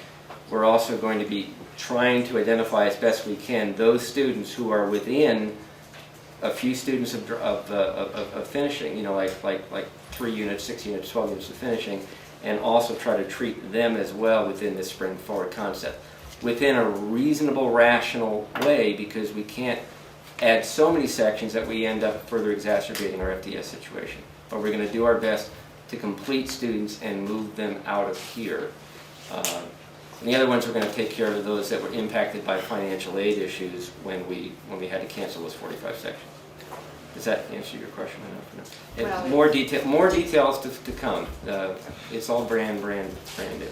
we're also going to be trying to identify as best we can those students who are within a few students of finishing, you know, like 3 units, 6 units, 12 units of finishing, and also try to treat them as well within this Spring Forward concept, within a reasonable, rational way, because we can't add so many sections that we end up further exacerbating our FTS situation. But we're going to do our best to complete students and move them out of here. And the other ones we're going to take care of those that were impacted by financial aid issues when we had to cancel those 45 sections. Does that answer your question enough? No. Well, More details to come. It's all brand new.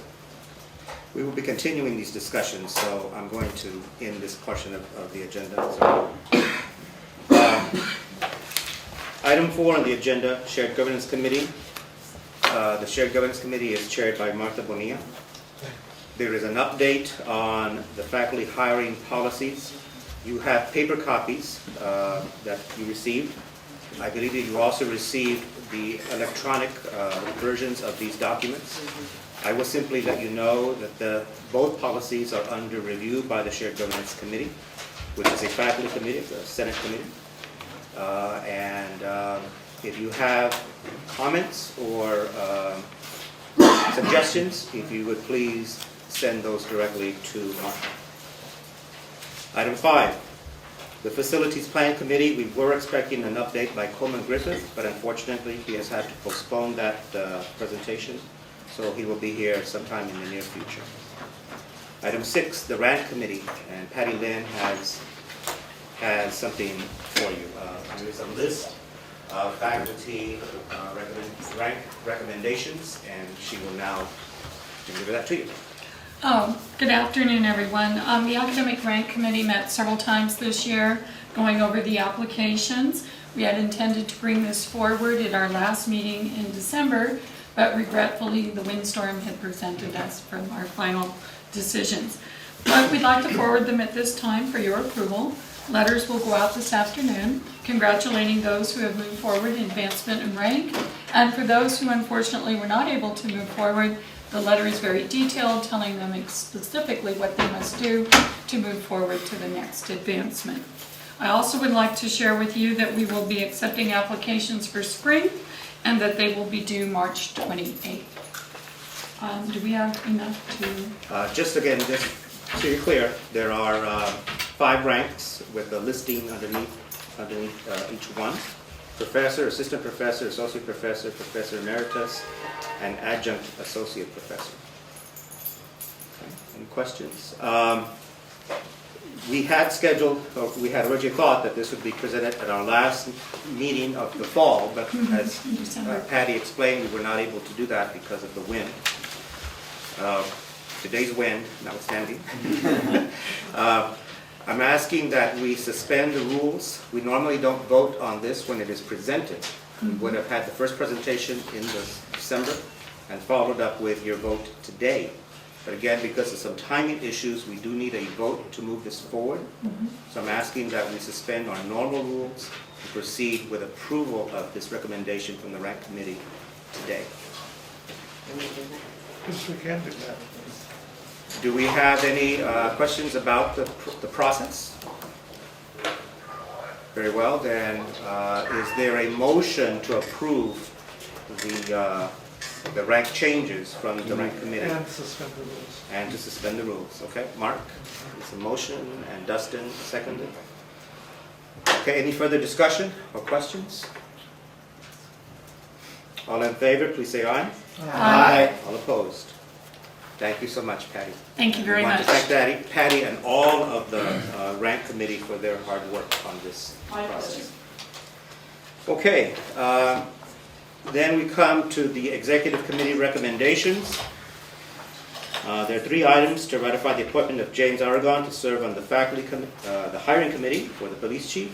We will be continuing these discussions, so I'm going to end this portion of the agenda. Item 4 on the agenda, Shared Governance Committee. The Shared Governance Committee is chaired by Martha Bonilla. There is an update on the faculty hiring policies. You have paper copies that you received. I believe that you also received the electronic versions of these documents. I will simply let you know that both policies are under review by the Shared Governance Committee, which is a faculty committee, the Senate committee. If you have comments or suggestions, if you would please send those directly to Martha. Item 5, the Facilities Plan Committee. We were expecting an update by Coleman Griffith, but unfortunately he has had to postpone that presentation, so he will be here sometime in the near future. Item 6, the RANT Committee, and Patty Lynn has something for you. There is a list of faculty rank recommendations, and she will now deliver that to you. Good afternoon, everyone. The Academic Rank Committee met several times this year going over the applications. We had intended to bring this forward at our last meeting in December, but regretfully the windstorm had prevented us from our final decisions. But we'd like to forward them at this time for your approval. Letters will go out this afternoon congratulating those who have moved forward in advancement and rank, and for those who unfortunately were not able to move forward, the letter is very detailed, telling them specifically what they must do to move forward to the next advancement. I also would like to share with you that we will be accepting applications for spring and that they will be due March 28th. Do we have enough to... Just again, just so you're clear, there are 5 ranks with a listing underneath each one. Professor, assistant professor, associate professor, professor emeritus, and adjunct associate professor. Okay. Any questions? We had scheduled, or we had originally thought that this would be presented at our last meeting of the fall, but as Patty explained, we were not able to do that because of the wind. Today's wind, notwithstanding. I'm asking that we suspend the rules. We normally don't vote on this when it is presented. We would have had the first presentation in December, and followed up with your vote today. But again, because of some timing issues, we do need a vote to move this forward. So I'm asking that we suspend our normal rules and proceed with approval of this recommendation from the rank committee today. Yes, we can do that. Do we have any questions about the process? Very well, then is there a motion to approve the rank changes from the rank committee? And suspend the rules. And to suspend the rules, okay? Mark, it's a motion, and Dustin seconded. Okay, any further discussion or questions? All in favor, please say aye. Aye. All opposed? Thank you so much, Patty. Thank you very I want much. to thank Patty and all of the rank committee for their hard work on this process. Okay, then we come to the executive committee recommendations. There are 3 items: to ratify the appointment of James Aragon to serve on the the hiring committee for the police chief,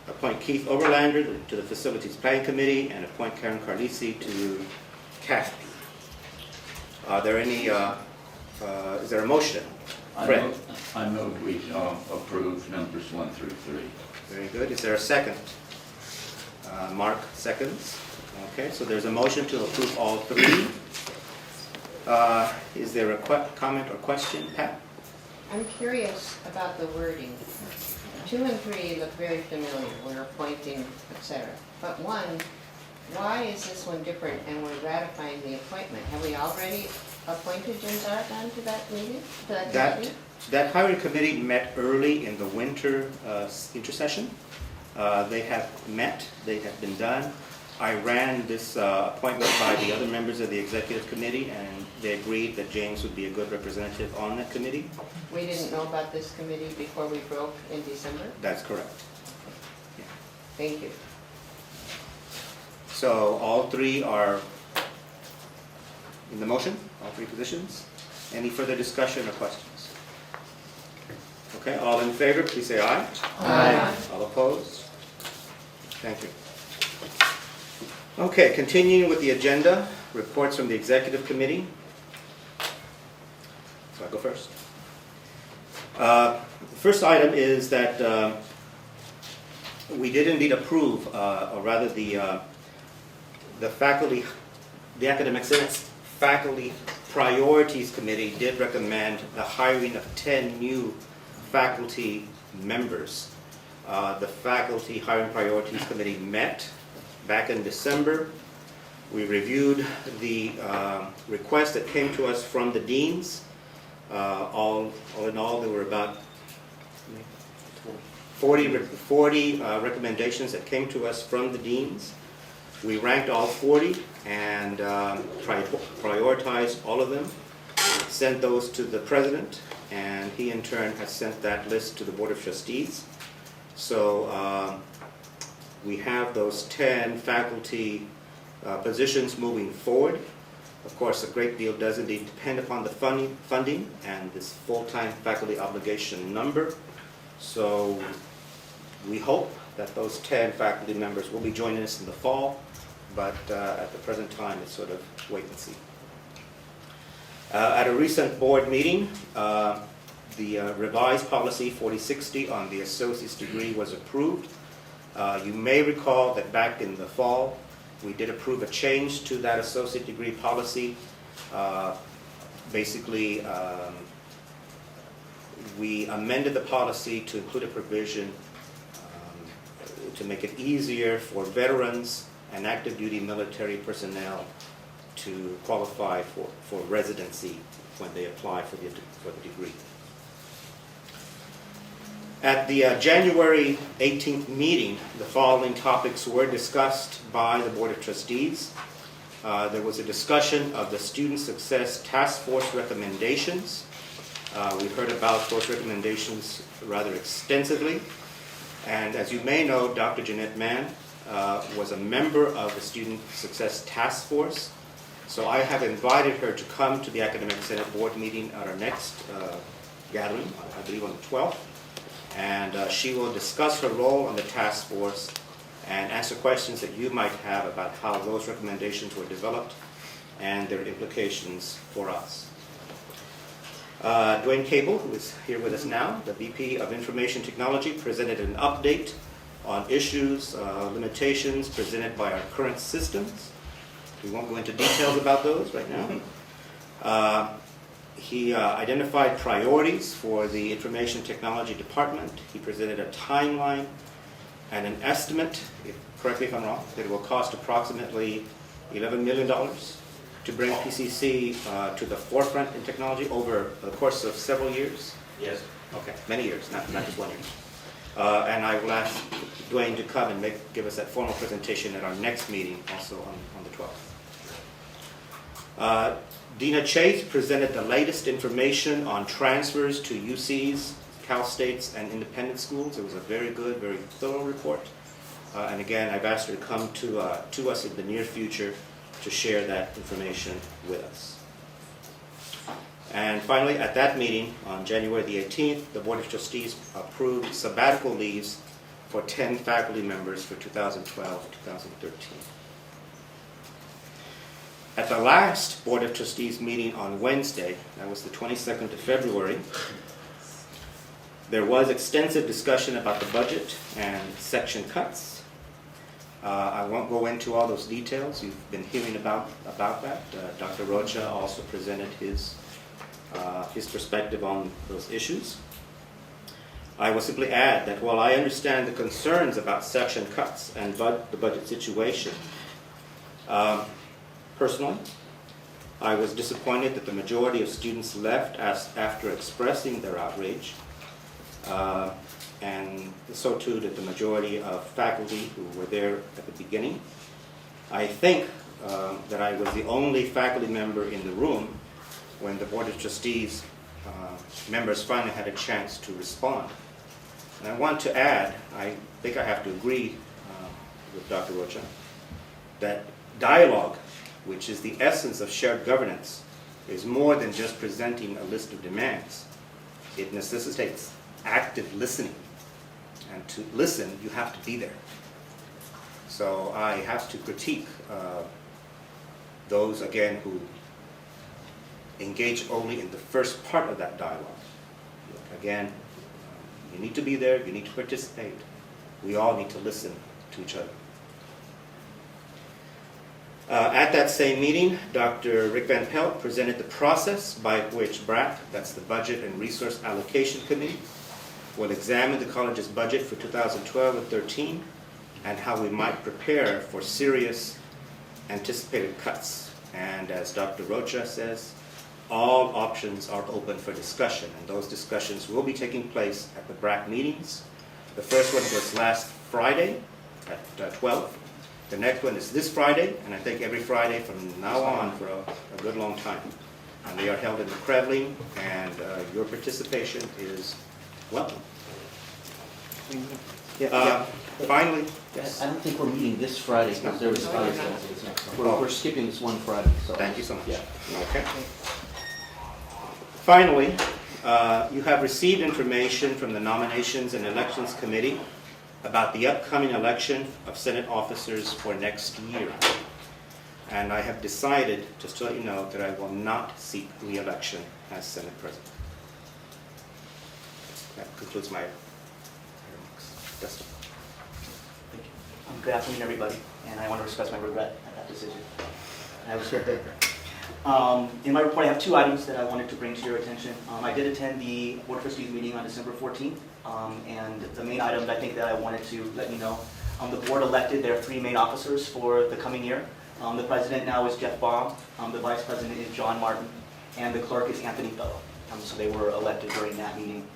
appoint Keith Overlander to the facilities planning committee, and appoint Karen Carlisi to CASP. Are there any, is there a motion? Fred? I move we approve numbers 1 through 3. Very good. Is there a second? Mark seconds. Okay, so there's a motion to approve all 3. Is there a comment or question, Pat? I'm curious about the wording. 2 and 3 look very familiar. We're appointing, etc. But 1, why is this one different and we're ratifying the appointment? Have we already appointed Jim Zaragon to that meeting? To that committee? That hiring committee met early in the winter intersession. They have met, they have been done. I ran this appointment by the other members of the executive committee, and they agreed that James would be a good representative on that committee. We didn't know about this committee before we broke in December? That's correct. Yeah. Thank you. So all 3 are in the motion, all 3 positions. Any further discussion or questions? Okay, all in favor, please say aye. Aye. All opposed? Thank you. Okay, continuing with the agenda, reports from the executive committee. So I go first. The first item is that we did indeed approve, or rather the faculty, the Academic Senate's Faculty Priorities Committee did recommend the hiring of 10 new faculty members. The Faculty Hiring Priorities Committee met back in December. We reviewed the request that came to us from the deans. All in all, there were about 40 recommendations that came to us from the deans. We ranked all 40 and prioritized all of them, sent those to the president, and he in turn has sent that list to the Board of Trustees. So we have those 10 faculty positions moving forward. Of course, a great deal does indeed depend upon the funding and this full-time faculty obligation number. So we hope that those 10 faculty members will be joining us in the fall, but at the present time, it's sort of wait and see. At a recent board meeting, the revised policy 4060 on the associate's degree was approved. You may recall that back in the fall, we did approve a change to that associate degree policy. Basically, we amended the policy to include a provision to make it easier for veterans and active duty military personnel to qualify for residency when they apply for the degree. At the January 18th meeting, the following topics were discussed by the Board of Trustees. There was a discussion of the Student Success Task Force recommendations. We heard about those recommendations rather extensively. And as you may know, Dr. Jeanette Mann was a member of the Student Success Task Force. So I have invited her to come to the Academic Senate Board meeting at our next gathering, I believe on the 12th. And she will discuss her role on the task force and answer questions that you might have about how those recommendations were developed and their implications for us. Dwayne Cable, who is here with us now, the VP of Information Technology, presented an update on issues, limitations presented by our current systems. We won't go into details about those right now. He identified priorities for the Information Technology Department. He presented a timeline and an estimate, correct me if I'm wrong, that it will cost approximately $11 million to bring PCC to the forefront in technology over the course of several years? Yes. Okay, many years, not just 1 year. And I will ask Dwayne to come and give us that formal presentation at our next meeting, also on the 12th. Dina Chase presented the latest information on transfers to UCs, Cal States, and independent schools. It was a very good, very thorough report. And again, I've asked her to come to us in the near future to share that information with us. And finally, at that meeting on January the 18th, the Board of Trustees approved sabbatical leaves for 10 faculty members for 2012-2013. At the last Board of Trustees meeting on Wednesday, that was the 22nd of February, there was extensive discussion about the budget and section cuts. I won't go into all those details. You've been hearing about that. Dr. Rocha also presented his perspective on those issues. I will simply add that while I understand the concerns about section cuts and the budget situation, personally, I was disappointed that the majority of students left after expressing their outrage, and so too did the majority of faculty who were there at the beginning. I think that I was the only faculty member in the room when the Board of Trustees members finally had a chance to respond. And I want to add, I think I have to agree with Dr. Rocha, that dialogue, which is the essence of shared governance, is more than just presenting a list of demands. It necessitates active listening. And to listen, you have to be there. So I have to critique those, again, who engage only in the first part of that dialogue. Again, you need to be there, you need to participate. We all need to listen to each other. At that same meeting, Dr. Rick Van Pelt presented the process by which BRAC, that's the Budget and Resource Allocation Committee, will examine the college's budget for 2012 and 13 and how we might prepare for serious anticipated cuts. And as Dr. Rocha says, all options are open for discussion, and those discussions will be taking place at the BRAC meetings. The first one was last Friday at 12. The next one is this Friday, and I think every Friday from now on for a good long time. And they are held in the Krevling, and your participation is welcome. Finally, yes. I don't think we're meeting this Friday because there was we're skipping this one Friday. So. Thank you so much. Yeah. Okay. Finally, you have received information from the Nominations and Elections Committee about the upcoming election of Senate officers for next year. And I have decided, just to let you know, that I will not seek re-election as Senate President. That concludes my remarks. Dustin. Good afternoon, everybody, and I want to express my regret at that decision. I was here. In my report, I have two items that I wanted to bring to your attention. I did attend the Board of Trustees meeting on December 14th, and the main item that I think that I wanted to let you know, the board elected their three main officers for the coming year. The president now is Jeff Baum, the vice president is John Martin, and the clerk is Anthony Fellow. So they were elected during that meeting.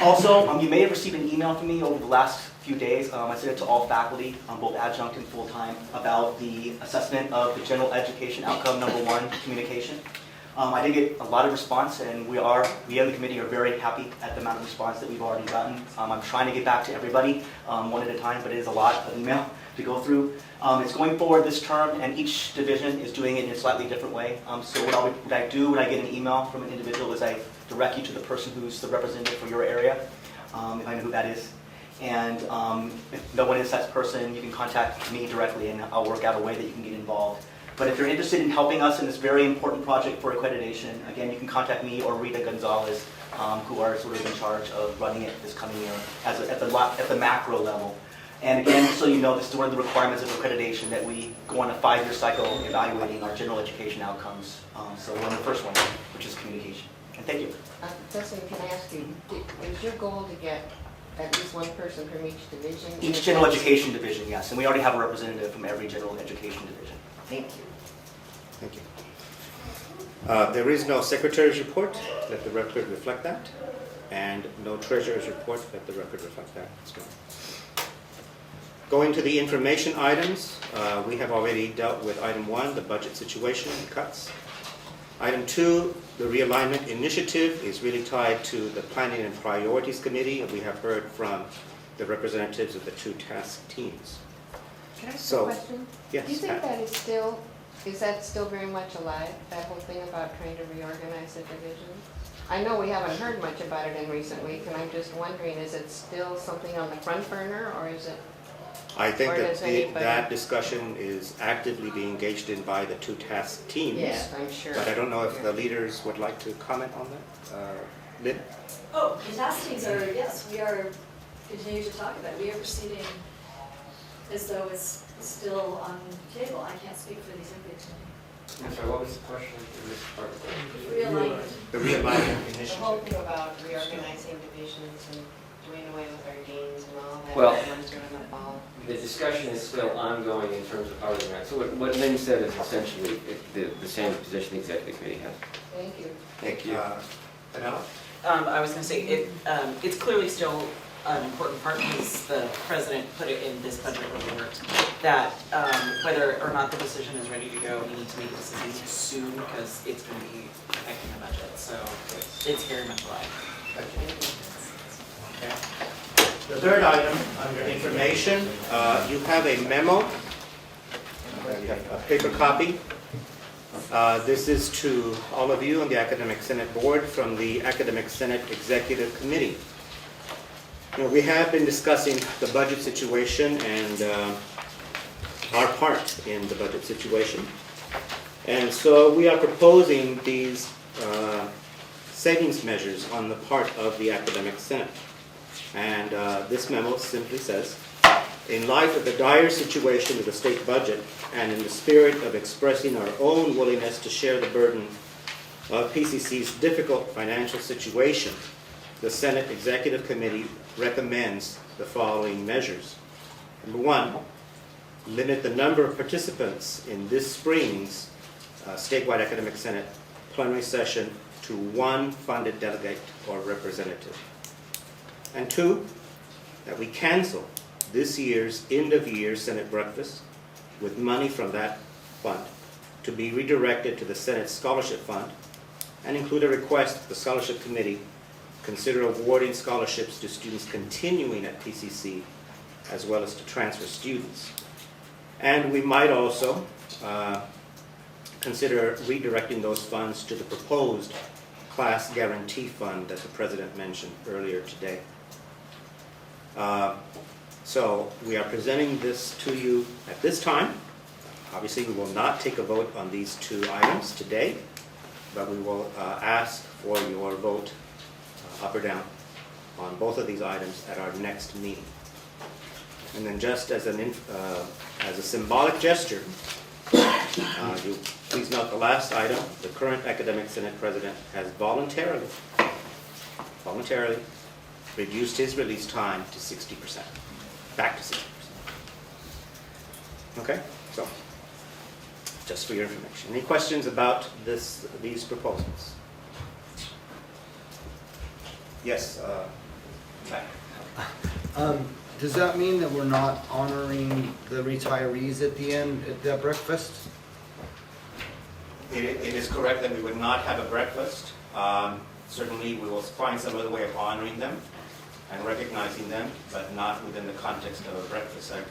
Also, you may have received an email from me over the last few days. I sent it to all faculty, both adjunct and full-time, about the assessment of the general education outcome number 1, communication. I did get a lot of response, and we in the committee are very happy at the amount of response that we've already gotten. I'm trying to get back to everybody one at a time, but it is a lot of email to go through. It's going forward this term, and each division is doing it in a slightly different way. So what I do when I get an email from an individual is I direct you to the person who's the representative for your area, if I know who that is. And if no one is that person, you can contact me directly, and I'll work out a way that you can get involved. But if you're interested in helping us in this very important project for accreditation, again, you can contact me or Rita Gonzalez, who are sort of in charge of running it this coming year at the macro level. And again, just so you know, this is one of the requirements of accreditation, that we go on a 5-year cycle evaluating our general education outcomes. So we're on the first one, which is communication. And thank you. Dustin, can I ask you, is your goal to get at least one person from each division? Each general education division, yes, and we already have a representative from every general education division. Thank you. Thank you. There is no secretary's report. Let the record reflect that. And no treasurer's report. Let the record reflect that as well. Going to the information items, we have already dealt with item 1, the budget situation and cuts. Item 2, the realignment initiative is really tied to the Planning and Priorities Committee, and we have heard from the representatives of the 2 task teams. Can I ask So, a question? yes, Do you think Pat. that is that still very much alive, that whole thing about trying to reorganize the division? I know we haven't heard much about it in recent weeks, and I'm just wondering, is it still something on the front burner, or is it? I think Or that does anybody- that discussion is actively being engaged in by the 2 task teams. Yes, I'm sure. But I don't know if the leaders would like to comment on that. Lynn? Oh, the task teams are, yes, we are continuing to talk about it. We are proceeding as though it's still on the table. I can't speak for the executive committee. I'm sorry, what was the question? Realignment. The realignment The initiative. whole thing about reorganizing divisions and doing away with our gains and all that. Well, ones are in the fall. The discussion is still ongoing in terms of how we're going to, so what Lynn said is essentially the same position the executive committee has. Thank you. Thank you. Anela? I was going to say, it's clearly still an important part, because the president put it in this budget report, that whether or not the decision is ready to go, we need to make a decision soon, because it's going to be affecting the budget, so it's very much alive. The third item under information, you have a memo, you have a paper copy. This is to all of you on the Academic Senate Board from the Academic Senate Executive Committee. You know, we have been discussing the budget situation and our part in the budget situation. And so we are proposing these savings measures on the part of the Academic Senate. And this memo simply says, in light of the dire situation of the state budget and in the spirit of expressing our own willingness to share the burden of PCC's difficult financial situation, the Senate Executive Committee recommends the following measures. Number 1, limit the number of participants in this spring's statewide Academic Senate plenary session to 1 funded delegate or representative. And 2, that we cancel this year's end-of-year Senate breakfast with money from that fund to be redirected to the Senate Scholarship Fund, and include a request that the Scholarship Committee consider awarding scholarships to students continuing at PCC as well as to transfer students. And we might also consider redirecting those funds to the proposed class guarantee fund that the President mentioned earlier today. So we are presenting this to you at this time. Obviously, we will not take a vote on these 2 items today, but we will ask for your vote up or down on both of these items at our next meeting. And then just as a symbolic gesture, you please note the last item, the current Academic Senate President has voluntarily reduced his release time to 60%, back to 60%. Okay, so just for your information. Any questions about these proposals? Yes, Matt. Does that mean that we're not honoring the retirees at the end, at that breakfast? It is correct that we would not have a breakfast. Certainly, we will find some other way of honoring them and recognizing them, but not within the context of a breakfast. I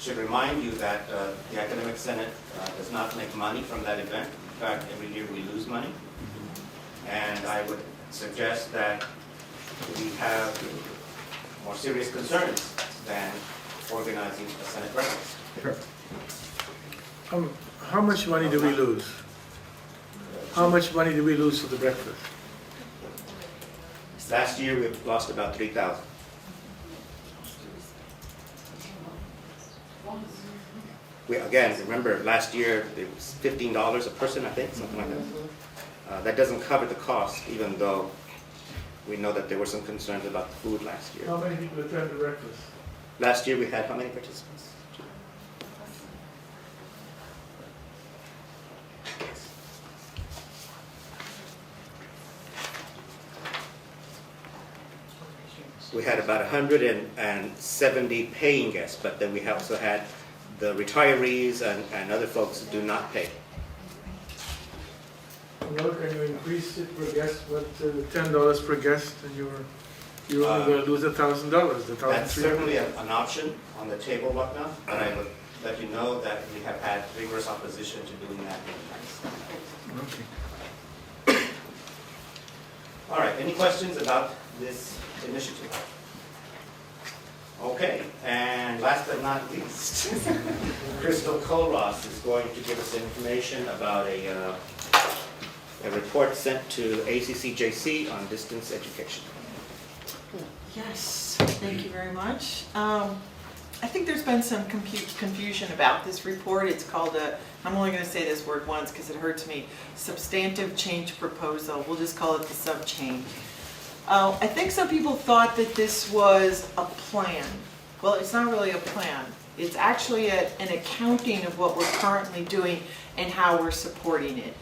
should remind you that the Academic Senate does not make money from that event. In fact, every year we lose money. And I would suggest that we have more serious concerns than organizing a Senate breakfast. Sure. How much money do we lose? How much money do we lose for the breakfast? Last year, we lost about 3,000. Again, remember, last year, it was $15 a person, I think, something like that. That doesn't cover the cost, even though we know that there were some concerns about the food last year. How many people attend the breakfast? Last year, we had how many participants? We had about 170 paying guests, but then we also had the retirees and other folks who do not pay. Well, can you increase it per guest, $10 per guest, and you're only going to lose $1,000, That's certainly an option on the table right now, but I would let you know that we have had vigorous opposition to doing that in the past. Okay. All right, any questions about this initiative? Okay, and last but not least, Crystal Colross is going to give us information about a report sent to ACCJC on distance education. Yes, thank you very much. I think there's been some confusion about this report. It's called I'm only going to say this word once because it hurts me, substantive change proposal. We'll just call it the sub-change. I think some people thought that this was a plan. Well, it's not really a plan. It's actually an accounting of what we're currently doing and how we're supporting it.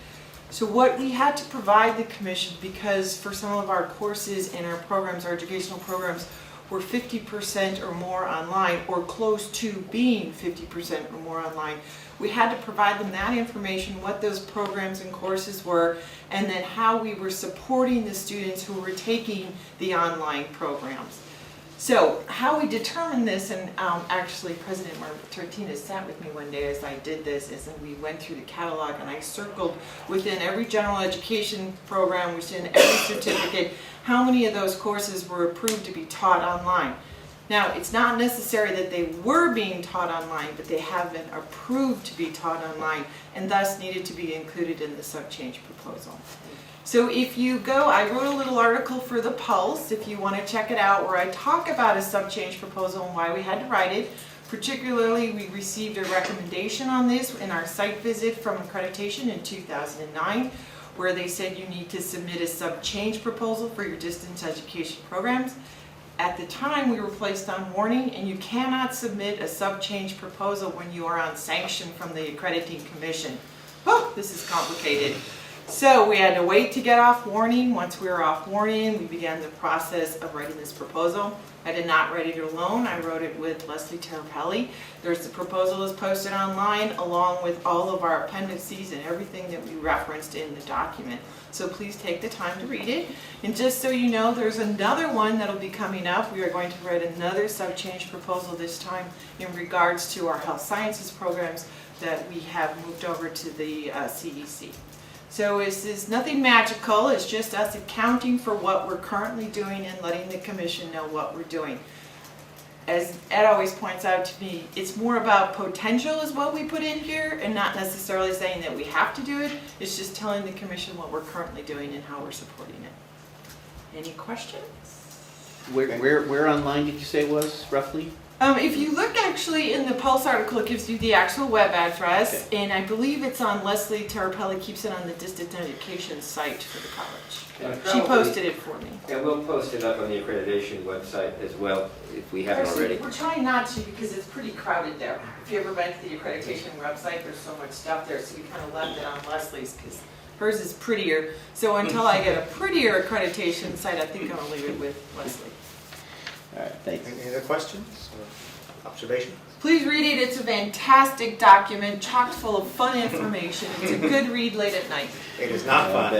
So what we had to provide the commission, because for some of our courses and our programs, our educational programs, were 50% or more online, or close to being 50% or more online, we had to provide them that information, what those programs and courses were, and then how we were supporting the students who were taking the online programs. So how we determined this, and actually President Martinez sat with me one day as I did this, is that we went through the catalog and I circled within every general education program, within every certificate, how many of those courses were approved to be taught online. Now, it's not necessary that they were being taught online, but they have been approved to be taught online and thus needed to be included in the sub-change proposal. So if you go, I wrote a little article for the Pulse, if you want to check it out, where I talk about a sub-change proposal and why we had to write it. Particularly, we received a recommendation on this in our site visit from accreditation in 2009, where they said you need to submit a sub-change proposal for your distance education programs. At the time, we were placed on warning, and you cannot submit a sub-change proposal when you are on sanction from the accrediting commission. Oh, this is complicated. So we had to wait to get off warning. Once we were off warning, we began the process of writing this proposal. I did not write it alone. I wrote it with Leslie Terapelli. There's the proposal is posted online along with all of our appendices and everything that we referenced in the document. So please take the time to read it. And just so you know, there's another one that'll be coming up. We are going to write another sub-change proposal this time in regards to our health sciences programs that we have moved over to the CEC. So this is nothing magical, it's just us accounting for what we're currently doing and letting the commission know what we're doing. As Ed always points out to me, it's more about potential is what we put in here and not necessarily saying that we have to do it. It's just telling the commission what we're currently doing and how we're supporting it. Any questions? Where online did you say it was, roughly? If you look actually in the Pulse article, it gives you the actual web address, and I believe it's on Leslie Terapelli keeps it on the distance education site for the college. She posted it for me. And we'll post it up on the accreditation website as well, if we haven't already. We're trying not to because it's pretty crowded there. If you ever went to the accreditation website, there's so much stuff there, so we kind of left it on Leslie's because hers is prettier. So until I get a prettier accreditation site, I think I'm going to leave it with Leslie. All right, thanks. Any other questions or observations? Please read it. It's a fantastic document, chock full of fun information. It's a good read late at night. It is not fun.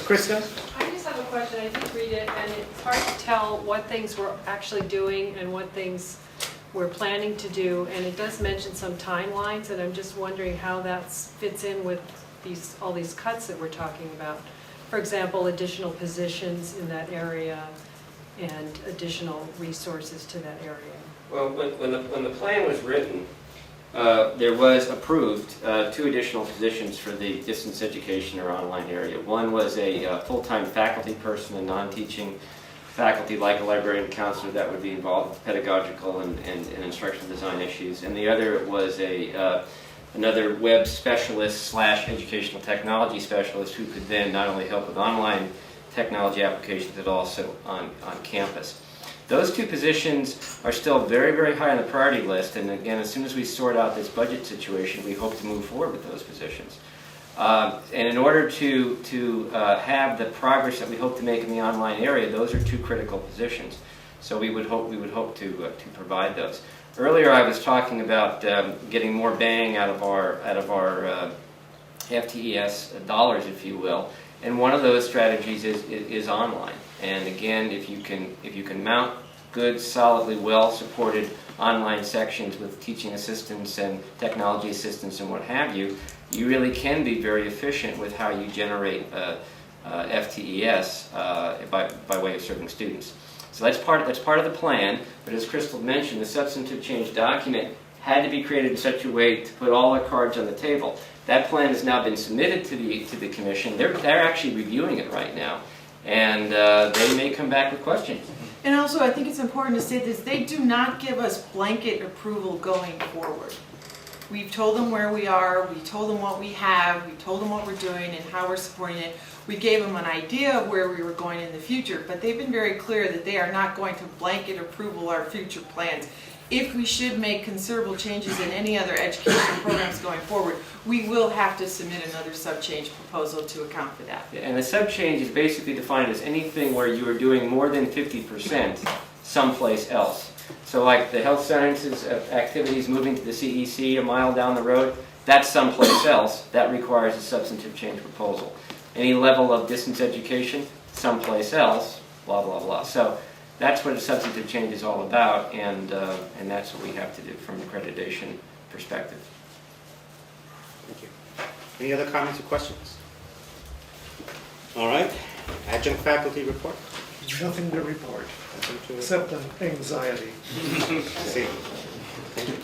Krista? I just have a question. I did read it, and it's hard to tell what things we're actually doing and what things we're planning to do. And it does mention some timelines, and I'm just wondering how that fits in with all these cuts that we're talking about. For example, additional positions in that area and additional resources to that area. Well, when the plan was written, there was approved 2 additional positions for the distance education or online area. One was a full-time faculty person, a non-teaching faculty like a librarian counselor that would be involved with pedagogical and instructional design issues. And the other was another web specialist / educational technology specialist who could then not only help with online technology applications but also on campus. Those 2 positions are still very, very high on the priority list, and again, as soon as we sort out this budget situation, we hope to move forward with those positions. And in order to have the progress that we hope to make in the online area, those are 2 critical positions. So we would hope to provide those. Earlier, I was talking about getting more bang out of our FTES dollars, if you will. And one of those strategies is online. And again, if you can mount good, solidly well-supported online sections with teaching assistants and technology assistants and what have you, you really can be very efficient with how you generate FTES by way of serving students. So that's part of the plan. But as Crystal mentioned, the substantive change document had to be created in such a way to put all our cards on the table. That plan has now been submitted to the commission. They're actually reviewing it right now, and they may come back with questions. And also, I think it's important to say this, they do not give us blanket approval going forward. We've told them where we are, we told them what we have, we told them what we're doing and how we're supporting it. We gave them an idea of where we were going in the future, but they've been very clear that they are not going to blanket approval our future plans. If we should make considerable changes in any other education programs going forward, we will have to submit another sub-change proposal to account for that. And the sub-change is basically defined as anything where you are doing more than 50% someplace else. So like the health sciences activities moving to the CEC a mile down the road, that's someplace else. That requires a substantive change proposal. Any level of distance education, someplace else, blah, blah, blah. So that's what a substantive change is all about, and that's what we have to do from an accreditation perspective. Thank you. Any other comments or questions? All right. Adjunct faculty report. Nothing to report, except anxiety. See. Thank you.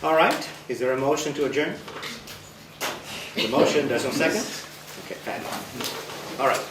All right. Is there a motion to adjourn? The motion, there's no second? Okay, Pat. All right.